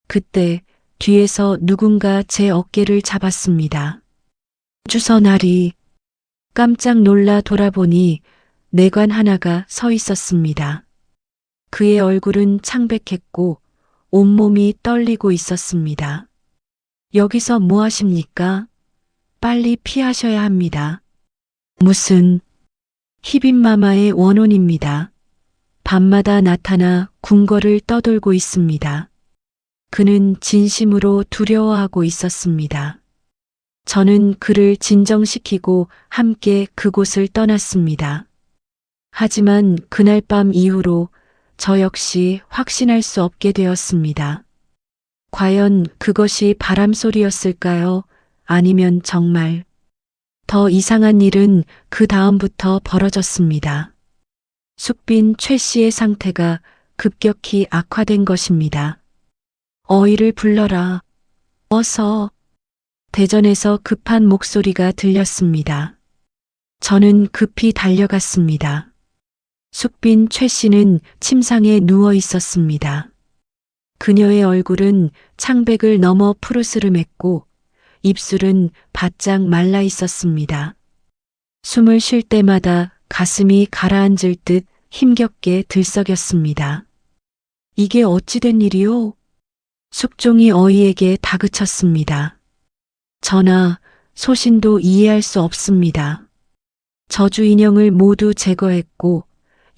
그때 뒤에서 누군가 제 어깨를 잡았습니다. 주선아리. 깜짝 놀라 돌아보니 내관 하나가 서 있었습니다. 그의 얼굴은 창백했고 온몸이 떨리고 있었습니다. 여기서 뭐 하십니까? 빨리 피하셔야 합니다. 무슨? 희빈마마의 원혼입니다. 밤마다 나타나 궁궐을 떠돌고 있습니다. 그는 진심으로 두려워하고 있었습니다. 저는 그를 진정시키고 함께 그곳을 떠났습니다. 하지만 그날 밤 이후로 저 역시 확신할 수 없게 되었습니다. 과연 그것이 바람소리였을까요? 아니면 정말 더 이상한 일은 그 다음부터 벌어졌습니다. 숙빈 최 씨의 상태가 급격히 악화된 것입니다. 어이를 불러라. 어서. 대전에서 급한 목소리가 들렸습니다. 저는 급히 달려갔습니다. 숙빈 최 씨는 침상에 누워 있었습니다. 그녀의 얼굴은 창백을 넘어 푸르스름했고 입술은 바짝 말라 있었습니다. 숨을 쉴 때마다 가슴이 가라앉을 듯 힘겹게 들썩였습니다. 이게 어찌된 일이오? 숙종이 어이에게 다그쳤습니다. 전하, 소신도 이해할 수 없습니다. 저주 인형을 모두 제거했고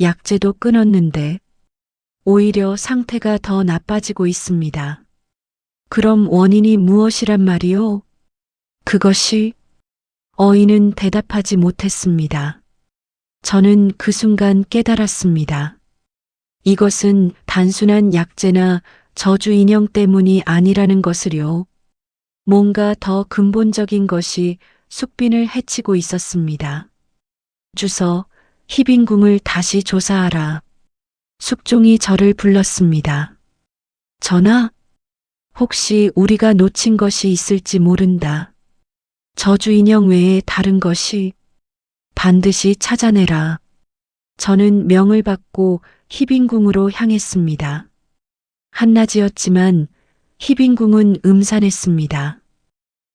약재도 끊었는데 오히려 상태가 더 나빠지고 있습니다. 그럼 원인이 무엇이란 말이오? 그것이? 어이는 대답하지 못했습니다. 저는 그 순간 깨달았습니다. 이것은 단순한 약재나 저주 인형 때문이 아니라는 것을요. 뭔가 더 근본적인 것이 숙빈을 해치고 있었습니다. 주서, 희빈궁을 다시 조사하라. 숙종이 저를 불렀습니다. 전하, 혹시 우리가 놓친 것이 있을지 모른다. 저주 인형 외에 다른 것이 반드시 찾아내라. 저는 명을 받고 희빈궁으로 향했습니다. 한낮이었지만 희빈궁은 음산했습니다.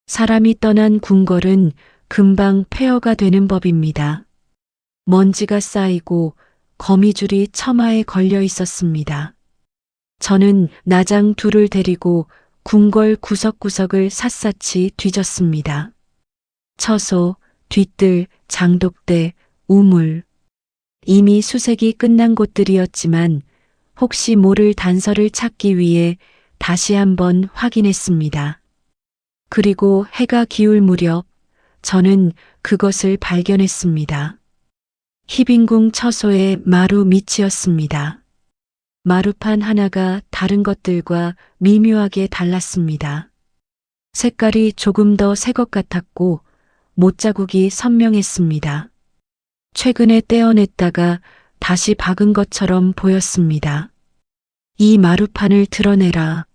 사람이 떠난 궁궐은 금방 폐허가 되는 법입니다. 먼지가 쌓이고 거미줄이 처마에 걸려 있었습니다. 저는 나장 둘을 데리고 궁궐 구석구석을 샅샅이 뒤졌습니다. 처소, 뒤뜰, 장독대, 우물. 이미 수색이 끝난 곳들이었지만 혹시 모를 단서를 찾기 위해 다시 한번 확인했습니다. 그리고 해가 기울 무렵 저는 그것을 발견했습니다. 희빈궁 처소의 마루 밑이었습니다. 마루판 하나가 다른 것들과 미묘하게 달랐습니다. 색깔이 조금 더 새 것 같았고 못자국이 선명했습니다. 최근에 떼어냈다가 다시 박은 것처럼 보였습니다. 이 마루판을 드러내라.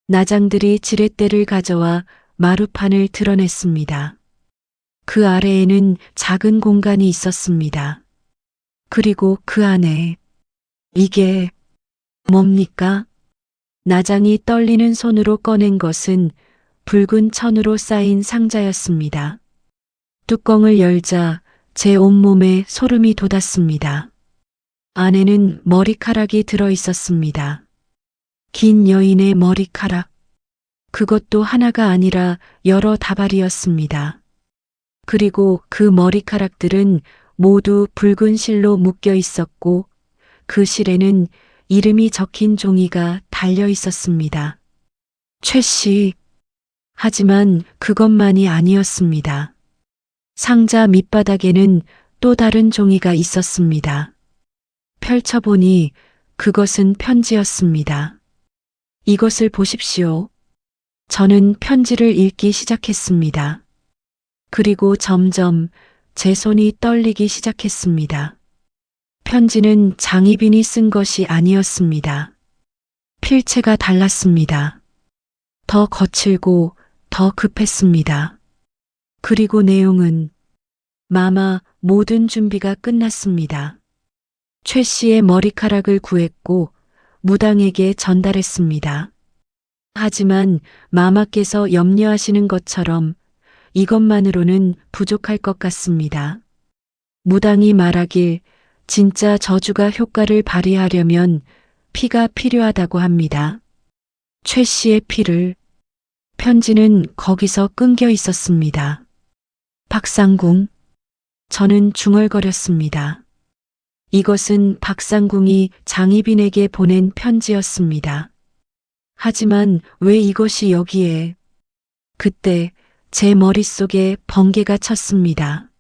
나장들이 지렛대를 가져와 마루판을 드러냈습니다. 그 아래에는 작은 공간이 있었습니다. 그리고 그 안에 이게 뭡니까? 나장이 떨리는 손으로 꺼낸 것은 붉은 천으로 쌓인 상자였습니다. 뚜껑을 열자 제 온몸에 소름이 돋았습니다. 안에는 머리카락이 들어 있었습니다. 긴 여인의 머리카락. 그것도 하나가 아니라 여러 다발이었습니다. 그리고 그 머리카락들은 모두 붉은 실로 묶여 있었고 그 실에는 이름이 적힌 종이가 달려 있었습니다. 최 씨. 하지만 그것만이 아니었습니다. 상자 밑바닥에는 또 다른 종이가 있었습니다. 펼쳐보니 그것은 편지였습니다. 이것을 보십시오. 저는 편지를 읽기 시작했습니다. 그리고 점점 제 손이 떨리기 시작했습니다. 편지는 장희빈이 쓴 것이 아니었습니다. 필체가 달랐습니다. 더 거칠고 더 급했습니다. 그리고 내용은 마마 모든 준비가 끝났습니다. 최 씨의 머리카락을 구했고 무당에게 전달했습니다. 하지만 마마께서 염려하시는 것처럼 이것만으로는 부족할 것 같습니다. 무당이 말하길 진짜 저주가 효과를 발휘하려면 피가 필요하다고 합니다. 최 씨의 피를. 편지는 거기서 끊겨 있었습니다. 박상궁. 저는 중얼거렸습니다. 이것은 박상궁이 장희빈에게 보낸 편지였습니다. 하지만 왜 이것이 여기에? 그때 제 머릿속에 번개가 쳤습니다.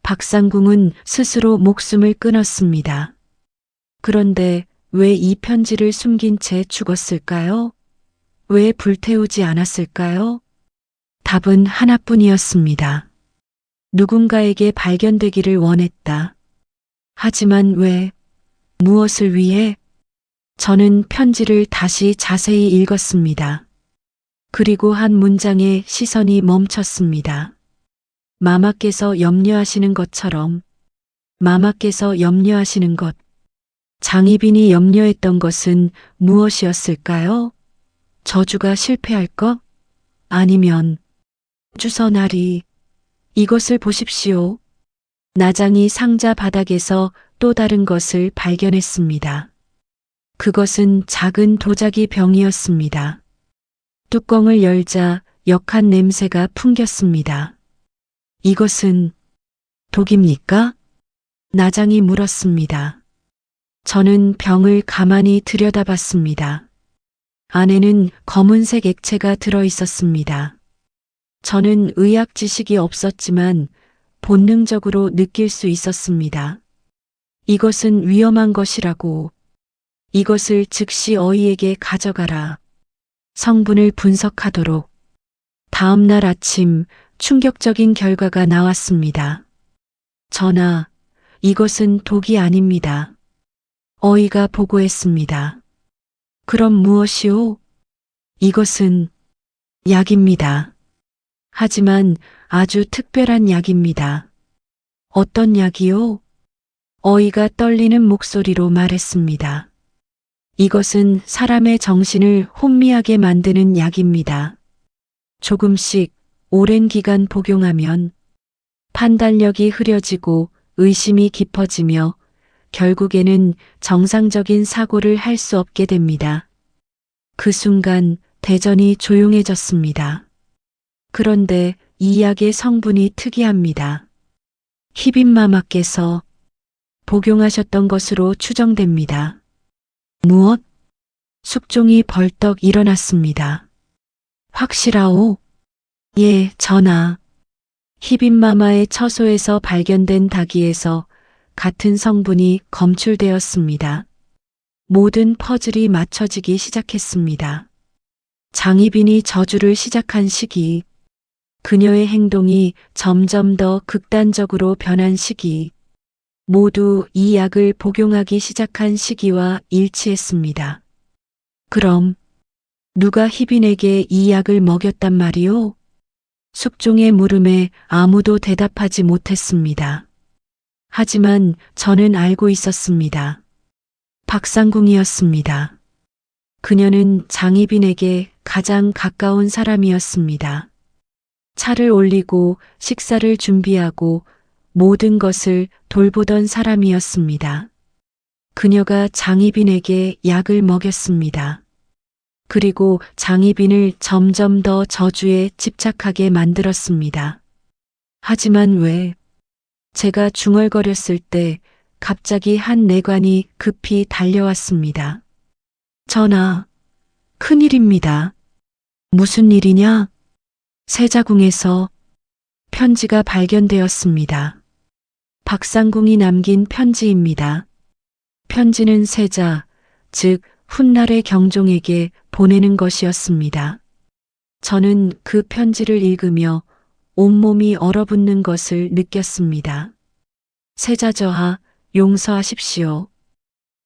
박상궁은 스스로 목숨을 끊었습니다. 그런데 왜 이 편지를 숨긴 채 죽었을까요? 왜 불태우지 않았을까요? 답은 하나뿐이었습니다. 누군가에게 발견되기를 원했다. 하지만 왜? 무엇을 위해? 저는 편지를 다시 자세히 읽었습니다. 그리고 한 문장에 시선이 멈췄습니다. 마마께서 염려하시는 것처럼. 마마께서 염려하시는 것. 장희빈이 염려했던 것은 무엇이었을까요? 저주가 실패할 것? 아니면 주선아리. 이것을 보십시오. 나장이 상자 바닥에서 또 다른 것을 발견했습니다. 그것은 작은 도자기 병이었습니다. 뚜껑을 열자 역한 냄새가 풍겼습니다. 이것은 독입니까? 나장이 물었습니다. 저는 병을 가만히 들여다봤습니다. 안에는 검은색 액체가 들어 있었습니다. 저는 의학 지식이 없었지만 본능적으로 느낄 수 있었습니다. 이것은 위험한 것이라고. 이것을 즉시 어이에게 가져가라. 성분을 분석하도록. 다음 날 아침 충격적인 결과가 나왔습니다. 전하, 이것은 독이 아닙니다. 어이가 보고했습니다. 그럼 무엇이오? 이것은 약입니다. 하지만 아주 특별한 약입니다. 어떤 약이요? 어이가 떨리는 목소리로 말했습니다. 이것은 사람의 정신을 혼미하게 만드는 약입니다. 조금씩 오랜 기간 복용하면 판단력이 흐려지고 의심이 깊어지며 결국에는 정상적인 사고를 할 수 없게 됩니다. 그 순간 대전이 조용해졌습니다. 그런데 이 약의 성분이 특이합니다. 희빈마마께서 복용하셨던 것으로 추정됩니다. 무엇? 숙종이 벌떡 일어났습니다. 확실하오? 예, 전하. 희빈마마의 처소에서 발견된 다기에서 같은 성분이 검출되었습니다. 모든 퍼즐이 맞춰지기 시작했습니다. 장희빈이 저주를 시작한 시기, 그녀의 행동이 점점 더 극단적으로 변한 시기, 모두 이 약을 복용하기 시작한 시기와 일치했습니다. 그럼 누가 희빈에게 이 약을 먹였단 말이오? 숙종의 물음에 아무도 대답하지 못했습니다. 하지만 저는 알고 있었습니다. 박상궁이었습니다. 그녀는 장희빈에게 가장 가까운 사람이었습니다. 차를 올리고 식사를 준비하고 모든 것을 돌보던 사람이었습니다. 그녀가 장희빈에게 약을 먹였습니다. 그리고 장희빈을 점점 더 저주에 집착하게 만들었습니다. 하지만 왜? 제가 중얼거렸을 때 갑자기 한 내관이 급히 달려왔습니다. 전하, 큰일입니다. 무슨 일이냐? 세자궁에서 편지가 발견되었습니다. 박상궁이 남긴 편지입니다. 편지는 세자, 즉 훗날의 경종에게 보내는 것이었습니다. 저는 그 편지를 읽으며 온몸이 얼어붙는 것을 느꼈습니다. 세자저하, 용서하십시오.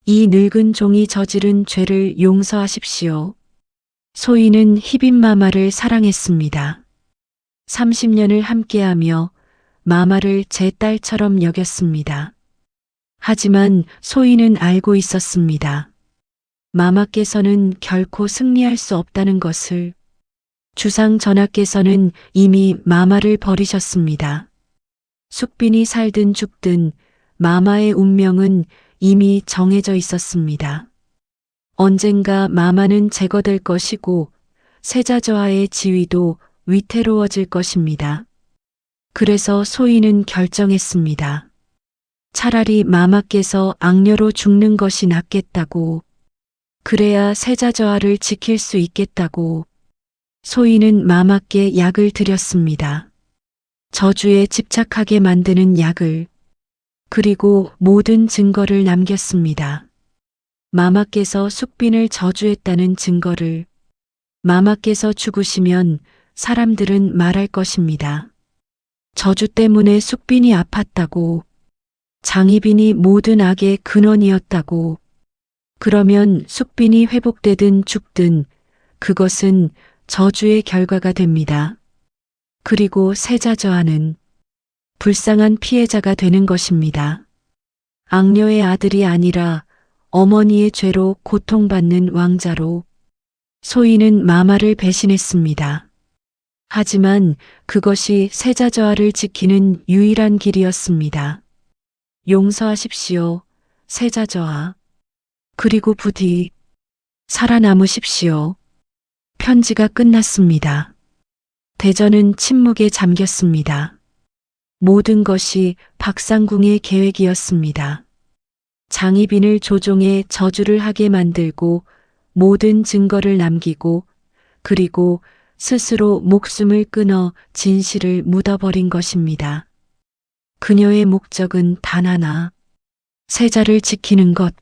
이 늙은 종이 저지른 죄를 용서하십시오. 소희는 희빈마마를 사랑했습니다. 30년을 함께하며 마마를 제 딸처럼 여겼습니다. 하지만 소희는 알고 있었습니다. 마마께서는 결코 승리할 수 없다는 것을. 주상 전하께서는 이미 마마를 버리셨습니다. 숙빈이 살든 죽든 마마의 운명은 이미 정해져 있었습니다. 언젠가 마마는 제거될 것이고 세자저하의 지위도 위태로워질 것입니다. 그래서 소희는 결정했습니다. 차라리 마마께서 악녀로 죽는 것이 낫겠다고. 그래야 세자저하를 지킬 수 있겠다고. 소희는 마마께 약을 드렸습니다. 저주에 집착하게 만드는 약을. 그리고 모든 증거를 남겼습니다. 마마께서 숙빈을 저주했다는 증거를. 마마께서 죽으시면 사람들은 말할 것입니다. 저주 때문에 숙빈이 아팠다고. 장희빈이 모든 악의 근원이었다고. 그러면 숙빈이 회복되든 죽든 그것은 저주의 결과가 됩니다. 그리고 세자저하는 불쌍한 피해자가 되는 것입니다. 악녀의 아들이 아니라 어머니의 죄로 고통받는 왕자로. 소희는 마마를 배신했습니다. 하지만 그것이 세자저하를 지키는 유일한 길이었습니다. 용서하십시오, 세자저하. 그리고 부디 살아남으십시오. 편지가 끝났습니다. 대전은 침묵에 잠겼습니다. 모든 것이 박상궁의 계획이었습니다. 장희빈을 조종해 저주를 하게 만들고 모든 증거를 남기고 그리고 스스로 목숨을 끊어 진실을 묻어버린 것입니다. 그녀의 목적은 단 하나, 세자를 지키는 것.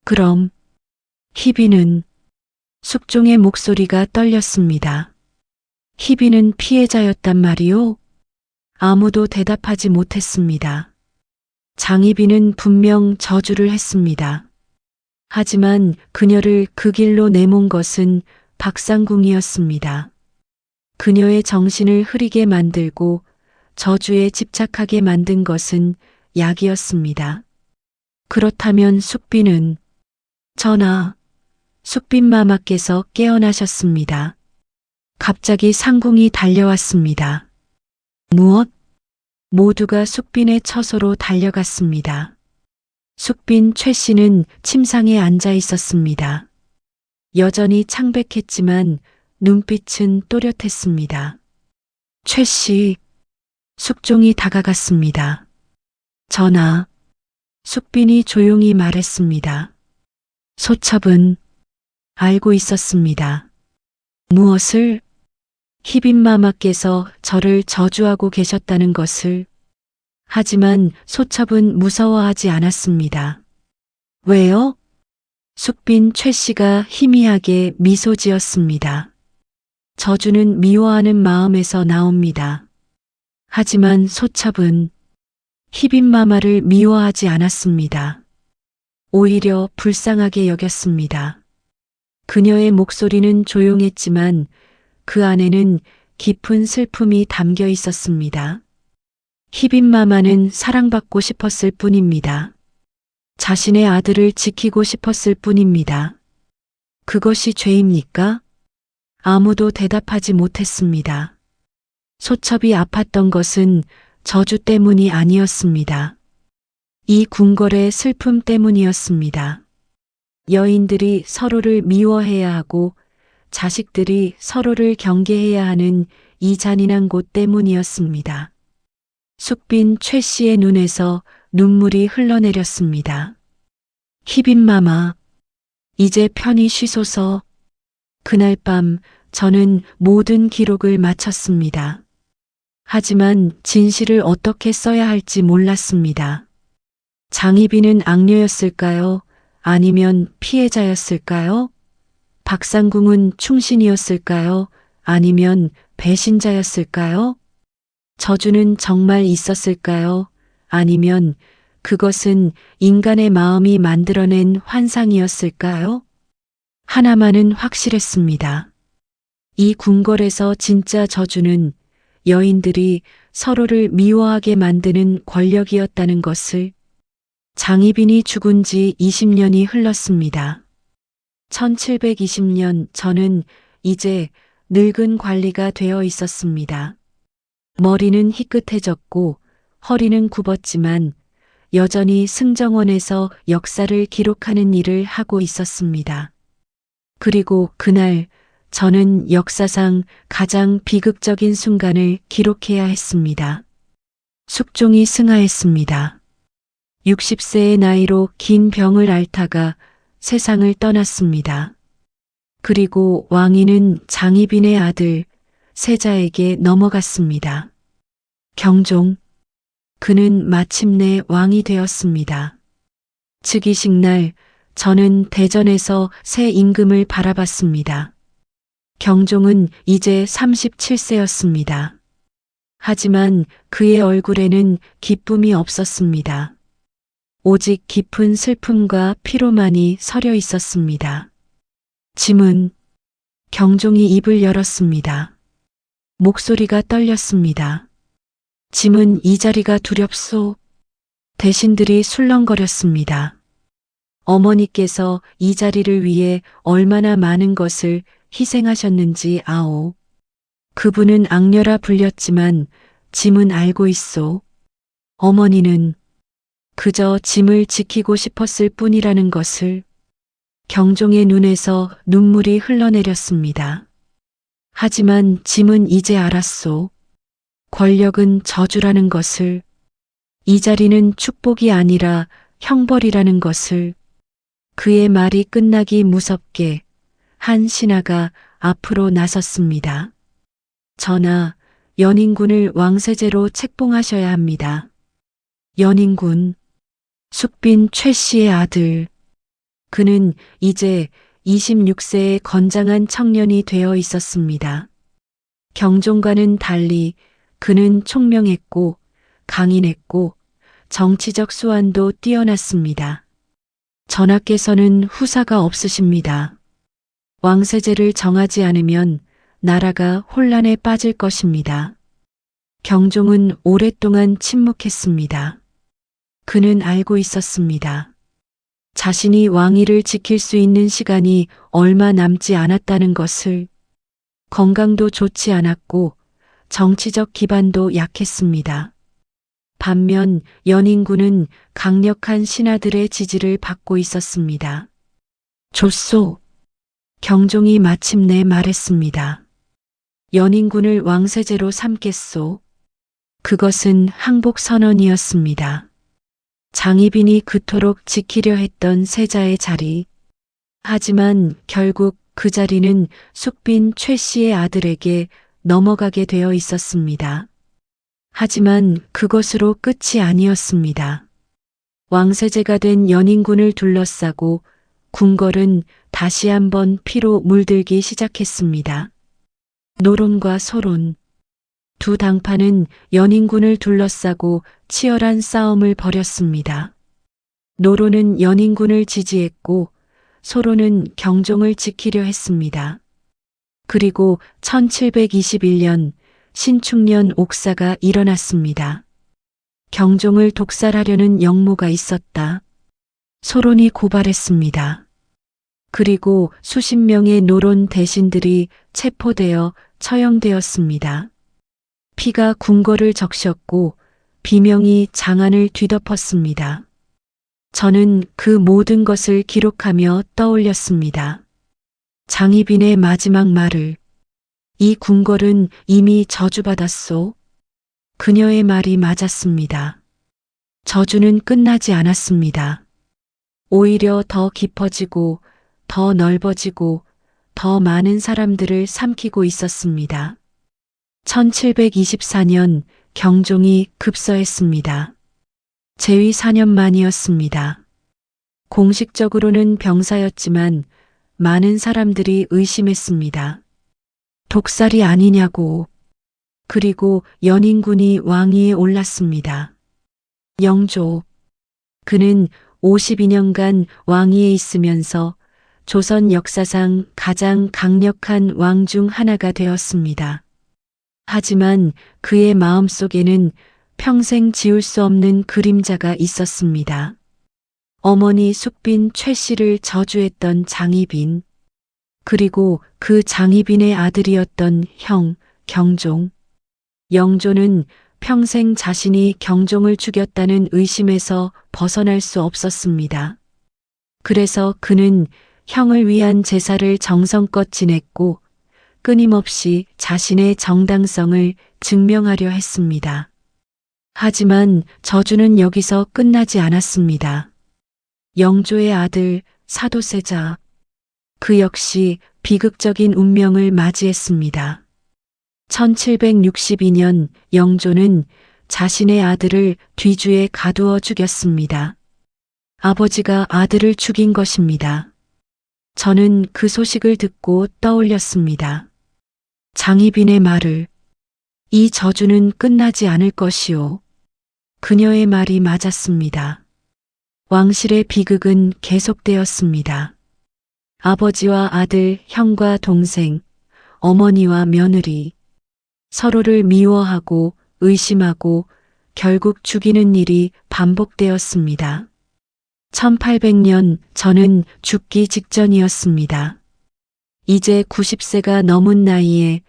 그럼 희빈은. 숙종의 목소리가 떨렸습니다. 희빈은 피해자였단 말이오? 아무도 대답하지 못했습니다. 장희빈은 분명 저주를 했습니다. 하지만 그녀를 그 길로 내몬 것은 박상궁이었습니다. 그녀의 정신을 흐리게 만들고 저주에 집착하게 만든 것은 약이었습니다. 그렇다면 숙빈은. 전하, 숙빈마마께서 깨어나셨습니다. 갑자기 상궁이 달려왔습니다. 무엇? 모두가 숙빈의 처소로 달려갔습니다. 숙빈 최 씨는 침상에 앉아 있었습니다. 여전히 창백했지만 눈빛은 또렷했습니다. 최 씨. 숙종이 다가갔습니다. 전하. 숙빈이 조용히 말했습니다. 소첩은 알고 있었습니다. 무엇을? 희빈마마께서 저를 저주하고 계셨다는 것을. 하지만 소첩은 무서워하지 않았습니다. 왜요? 숙빈 최 씨가 희미하게 미소 지었습니다. 저주는 미워하는 마음에서 나옵니다. 하지만 소첩은 희빈마마를 미워하지 않았습니다. 오히려 불쌍하게 여겼습니다. 그녀의 목소리는 조용했지만 그 안에는 깊은 슬픔이 담겨 있었습니다. 희빈마마는 사랑받고 싶었을 뿐입니다. 자신의 아들을 지키고 싶었을 뿐입니다. 그것이 죄입니까? 아무도 대답하지 못했습니다. 소첩이 아팠던 것은 저주 때문이 아니었습니다. 이 궁궐의 슬픔 때문이었습니다. 여인들이 서로를 미워해야 하고 자식들이 서로를 경계해야 하는 이 잔인한 곳 때문이었습니다. 숙빈 최 씨의 눈에서 눈물이 흘러내렸습니다. 희빈마마, 이제 편히 쉬소서. 그날 밤 저는 모든 기록을 마쳤습니다. 하지만 진실을 어떻게 써야 할지 몰랐습니다. 장희빈은 악녀였을까요? 아니면 피해자였을까요? 박상궁은 충신이었을까요? 아니면 배신자였을까요? 저주는 정말 있었을까요? 아니면 그것은 인간의 마음이 만들어낸 환상이었을까요? 하나만은 확실했습니다. 이 궁궐에서 진짜 저주는 여인들이 서로를 미워하게 만드는 권력이었다는 것을. 장희빈이 죽은 지 20년이 흘렀습니다. 1720년 저는 이제 늙은 관리가 되어 있었습니다. 머리는 희끗해졌고 허리는 굽었지만 여전히 승정원에서 역사를 기록하는 일을 하고 있었습니다. 그리고 그날 저는 역사상 가장 비극적인 순간을 기록해야 했습니다. 숙종이 승하했습니다. 60세의 나이로 긴 병을 앓다가 세상을 떠났습니다. 그리고 왕위는 장희빈의 아들 세자에게 넘어갔습니다. 경종. 그는 마침내 왕이 되었습니다. 즉위식 날 저는 대전에서 새 임금을 바라봤습니다. 경종은 이제 37세였습니다. 하지만 그의 얼굴에는 기쁨이 없었습니다. 오직 깊은 슬픔과 피로만이 서려 있었습니다. 짐은. 경종이 입을 열었습니다. 목소리가 떨렸습니다. 짐은 이 자리가 두렵소. 대신들이 술렁거렸습니다. 어머니께서 이 자리를 위해 얼마나 많은 것을 희생하셨는지 아오. 그분은 악녀라 불렸지만 짐은 알고 있소. 어머니는 그저 짐을 지키고 싶었을 뿐이라는 것을. 경종의 눈에서 눈물이 흘러내렸습니다. 하지만 짐은 이제 알았소. 권력은 저주라는 것을. 이 자리는 축복이 아니라 형벌이라는 것을. 그의 말이 끝나기 무섭게 한 신하가 앞으로 나섰습니다. 전하, 연인군을 왕세제로 책봉하셔야 합니다. 연인군. 숙빈 최 씨의 아들. 그는 이제 26세의 건장한 청년이 되어 있었습니다. 경종과는 달리 그는 총명했고 강인했고 정치적 수완도 뛰어났습니다. 전하께서는 후사가 없으십니다. 왕세제를 정하지 않으면 나라가 혼란에 빠질 것입니다. 경종은 오랫동안 침묵했습니다. 그는 알고 있었습니다. 자신이 왕위를 지킬 수 있는 시간이 얼마 남지 않았다는 것을. 건강도 좋지 않았고 정치적 기반도 약했습니다. 반면 연인군은 강력한 신하들의 지지를 받고 있었습니다. 좋소. 경종이 마침내 말했습니다. 연인군을 왕세제로 삼겠소. 그것은 항복선언이었습니다. 장희빈이 그토록 지키려 했던 세자의 자리. 하지만 결국 그 자리는 숙빈 최 씨의 아들에게 넘어가게 되어 있었습니다. 하지만 그것으로 끝이 아니었습니다. 왕세제가 된 연인군을 둘러싸고 궁궐은 다시 한번 피로 물들기 시작했습니다. 노론과 소론. 두 당파는 연인군을 둘러싸고 치열한 싸움을 벌였습니다. 노론은 연인군을 지지했고 소론은 경종을 지키려 했습니다. 그리고 1721년 신축년 옥사가 일어났습니다. 경종을 독살하려는 영모가 있었다. 소론이 고발했습니다. 그리고 수십 명의 노론 대신들이 체포되어 처형되었습니다. 피가 궁궐을 적셨고 비명이 장안을 뒤덮었습니다. 저는 그 모든 것을 기록하며 떠올렸습니다. 장희빈의 마지막 말을. 이 궁궐은 이미 저주받았소. 그녀의 말이 맞았습니다. 저주는 끝나지 않았습니다. 오히려 더 깊어지고 더 넓어지고 더 많은 사람들을 삼키고 있었습니다. 1724년 경종이 급서했습니다. 재위 4년 만이었습니다. 공식적으로는 병사였지만 많은 사람들이 의심했습니다. 독살이 아니냐고. 그리고 연인군이 왕위에 올랐습니다. 영조. 그는 52년간 왕위에 있으면서 조선 역사상 가장 강력한 왕 중 하나가 되었습니다. 하지만 그의 마음속에는 평생 지울 수 없는 그림자가 있었습니다. 어머니 숙빈 최 씨를 저주했던 장희빈, 그리고 그 장희빈의 아들이었던 형 경종. 영조는 평생 자신이 경종을 죽였다는 의심에서 벗어날 수 없었습니다. 그래서 그는 형을 위한 제사를 정성껏 지냈고 끊임없이 자신의 정당성을 증명하려 했습니다. 하지만 저주는 여기서 끝나지 않았습니다. 영조의 아들 사도세자, 그 역시 비극적인 운명을 맞이했습니다. 1762년 영조는 자신의 아들을 뒤주에 가두어 죽였습니다. 아버지가 아들을 죽인 것입니다. 저는 그 소식을 듣고 떠올렸습니다. 장희빈의 말을, 이 저주는 끝나지 않을 것이오. 그녀의 말이 맞았습니다. 왕실의 비극은 계속되었습니다. 아버지와 아들, 형과 동생, 어머니와 며느리, 서로를 미워하고 의심하고 결국 죽이는 일이 반복되었습니다. 1800년 저는 죽기 직전이었습니다. 이제 90세가 넘은 나이에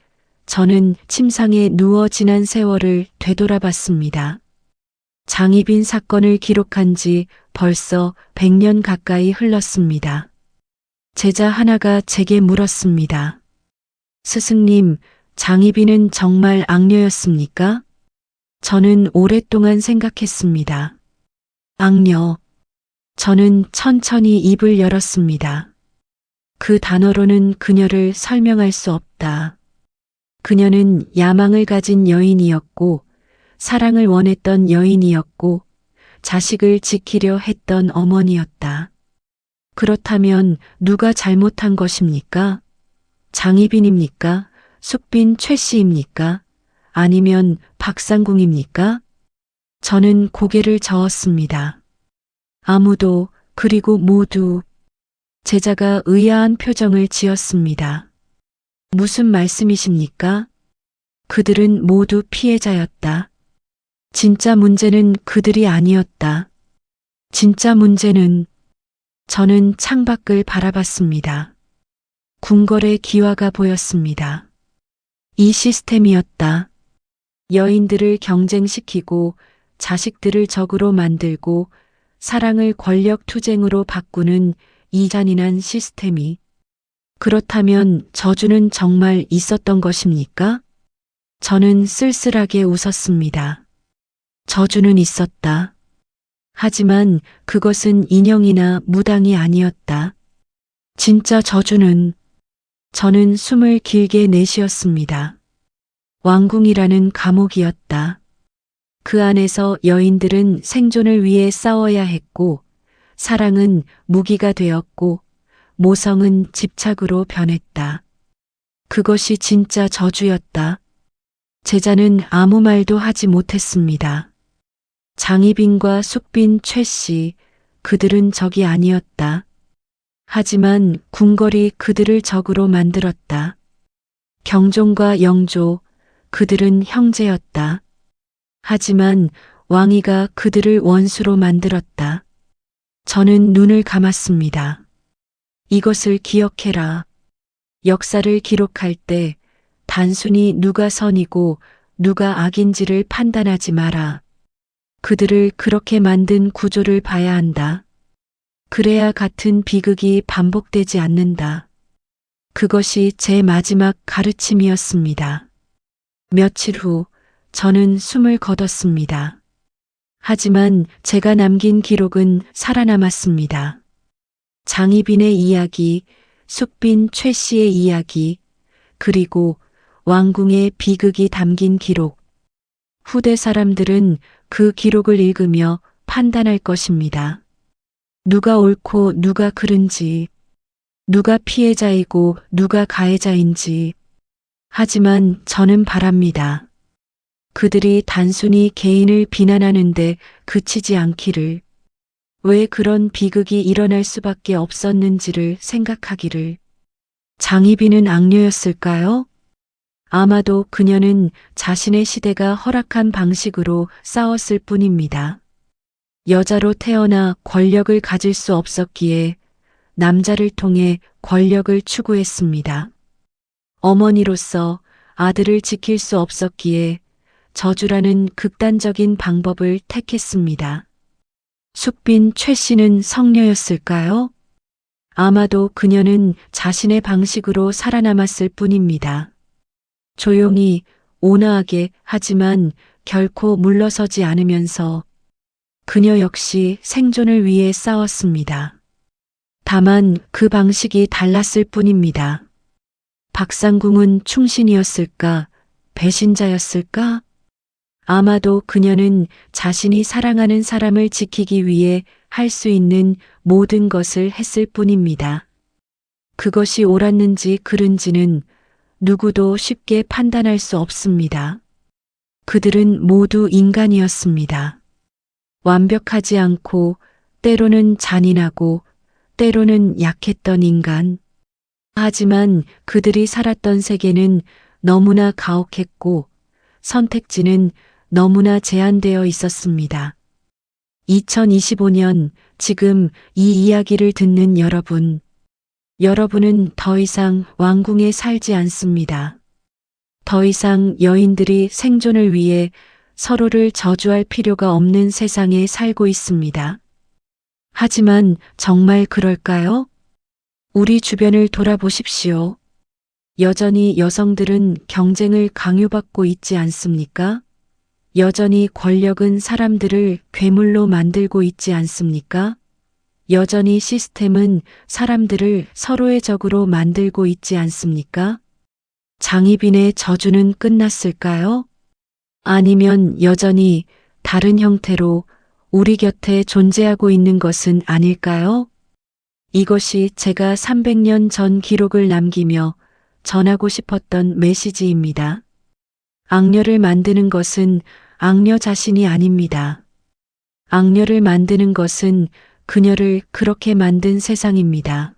저는 침상에 누워 지난 세월을 되돌아봤습니다. 장희빈 사건을 기록한 지 벌써 100년 가까이 흘렀습니다. 제자 하나가 제게 물었습니다. 스승님, 장희빈은 정말 악녀였습니까? 저는 오랫동안 생각했습니다. 악녀. 저는 천천히 입을 열었습니다. 그 단어로는 그녀를 설명할 수 없다. 그녀는 야망을 가진 여인이었고, 사랑을 원했던 여인이었고, 자식을 지키려 했던 어머니였다. 그렇다면 누가 잘못한 것입니까? 장희빈입니까? 숙빈 최 씨입니까? 아니면 박상궁입니까? 저는 고개를 저었습니다. 아무도, 그리고 모두. 제자가 의아한 표정을 지었습니다. 무슨 말씀이십니까? 그들은 모두 피해자였다. 진짜 문제는 그들이 아니었다. 진짜 문제는. 저는 창밖을 바라봤습니다. 궁궐의 기와가 보였습니다. 이 시스템이었다. 여인들을 경쟁시키고 자식들을 적으로 만들고 사랑을 권력 투쟁으로 바꾸는 이 잔인한 시스템이. 그렇다면 저주는 정말 있었던 것입니까? 저는 쓸쓸하게 웃었습니다. 저주는 있었다. 하지만 그것은 인형이나 무당이 아니었다. 진짜 저주는. 저는 숨을 길게 내쉬었습니다. 왕궁이라는 감옥이었다. 그 안에서 여인들은 생존을 위해 싸워야 했고, 사랑은 무기가 되었고, 모성은 집착으로 변했다. 그것이 진짜 저주였다. 제자는 아무 말도 하지 못했습니다. 장희빈과 숙빈 최 씨, 그들은 적이 아니었다. 하지만 궁궐이 그들을 적으로 만들었다. 경종과 영조, 그들은 형제였다. 하지만 왕위가 그들을 원수로 만들었다. 저는 눈을 감았습니다. 이것을 기억해라. 역사를 기록할 때 단순히 누가 선이고 누가 악인지를 판단하지 마라. 그들을 그렇게 만든 구조를 봐야 한다. 그래야 같은 비극이 반복되지 않는다. 그것이 제 마지막 가르침이었습니다. 며칠 후 저는 숨을 거뒀습니다. 하지만 제가 남긴 기록은 살아남았습니다. 장희빈의 이야기, 숙빈 최 씨의 이야기, 그리고 왕궁의 비극이 담긴 기록. 후대 사람들은 그 기록을 읽으며 판단할 것입니다. 누가 옳고 누가 그른지, 누가 피해자이고 누가 가해자인지. 하지만 저는 바랍니다. 그들이 단순히 개인을 비난하는데 그치지 않기를. 왜 그런 비극이 일어날 수밖에 없었는지를 생각하기를. 장희빈은 악녀였을까요? 아마도 그녀는 자신의 시대가 허락한 방식으로 싸웠을 뿐입니다. 여자로 태어나 권력을 가질 수 없었기에 남자를 통해 권력을 추구했습니다. 어머니로서 아들을 지킬 수 없었기에 저주라는 극단적인 방법을 택했습니다. 숙빈 최 씨는 성녀였을까요? 아마도 그녀는 자신의 방식으로 살아남았을 뿐입니다. 조용히, 온화하게 하지만 결코 물러서지 않으면서 그녀 역시 생존을 위해 싸웠습니다. 다만 그 방식이 달랐을 뿐입니다. 박상궁은 충신이었을까? 배신자였을까? 아마도 그녀는 자신이 사랑하는 사람을 지키기 위해 할 수 있는 모든 것을 했을 뿐입니다. 그것이 옳았는지 그른지는 누구도 쉽게 판단할 수 없습니다. 그들은 모두 인간이었습니다. 완벽하지 않고 때로는 잔인하고 때로는 약했던 인간. 하지만 그들이 살았던 세계는 너무나 가혹했고 선택지는 너무나 제한되어 있었습니다. 2025년 지금 이 이야기를 듣는 여러분은 더 이상 왕궁에 살지 않습니다. 더 이상 여인들이 생존을 위해 서로를 저주할 필요가 없는 세상에 살고 있습니다. 하지만 정말 그럴까요? 우리 주변을 돌아보십시오. 여전히 여성들은 경쟁을 강요받고 있지 않습니까? 여전히 권력은 사람들을 괴물로 만들고 있지 않습니까? 여전히 시스템은 사람들을 서로의 적으로 만들고 있지 않습니까? 장희빈의 저주는 끝났을까요? 아니면 여전히 다른 형태로 우리 곁에 존재하고 있는 것은 아닐까요? 이것이 제가 300년 전 기록을 남기며 전하고 싶었던 메시지입니다. 악녀를 만드는 것은 악녀 자신이 아닙니다. 악녀를 만드는 것은 그녀를 그렇게 만든 세상입니다.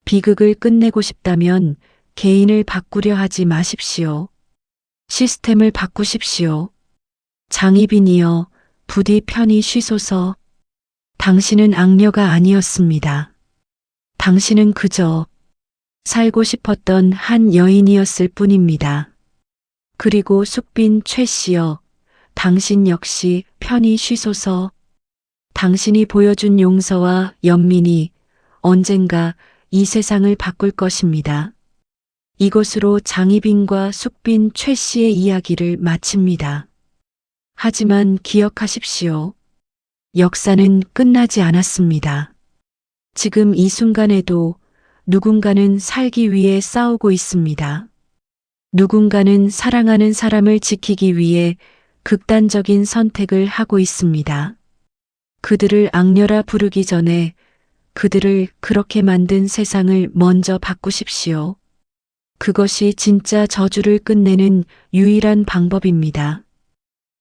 비극을 끝내고 싶다면 개인을 바꾸려 하지 마십시오. 시스템을 바꾸십시오. 장희빈이여, 부디 편히 쉬소서. 당신은 악녀가 아니었습니다. 당신은 그저 살고 싶었던 한 여인이었을 뿐입니다. 그리고 숙빈 최 씨여, 당신 역시 편히 쉬소서. 당신이 보여준 용서와 연민이 언젠가 이 세상을 바꿀 것입니다. 이것으로 장희빈과 숙빈 최 씨의 이야기를 마칩니다. 하지만 기억하십시오. 역사는 끝나지 않았습니다. 지금 이 순간에도 누군가는 살기 위해 싸우고 있습니다. 누군가는 사랑하는 사람을 지키기 위해 극단적인 선택을 하고 있습니다. 그들을 악녀라 부르기 전에 그들을 그렇게 만든 세상을 먼저 바꾸십시오. 그것이 진짜 저주를 끝내는 유일한 방법입니다.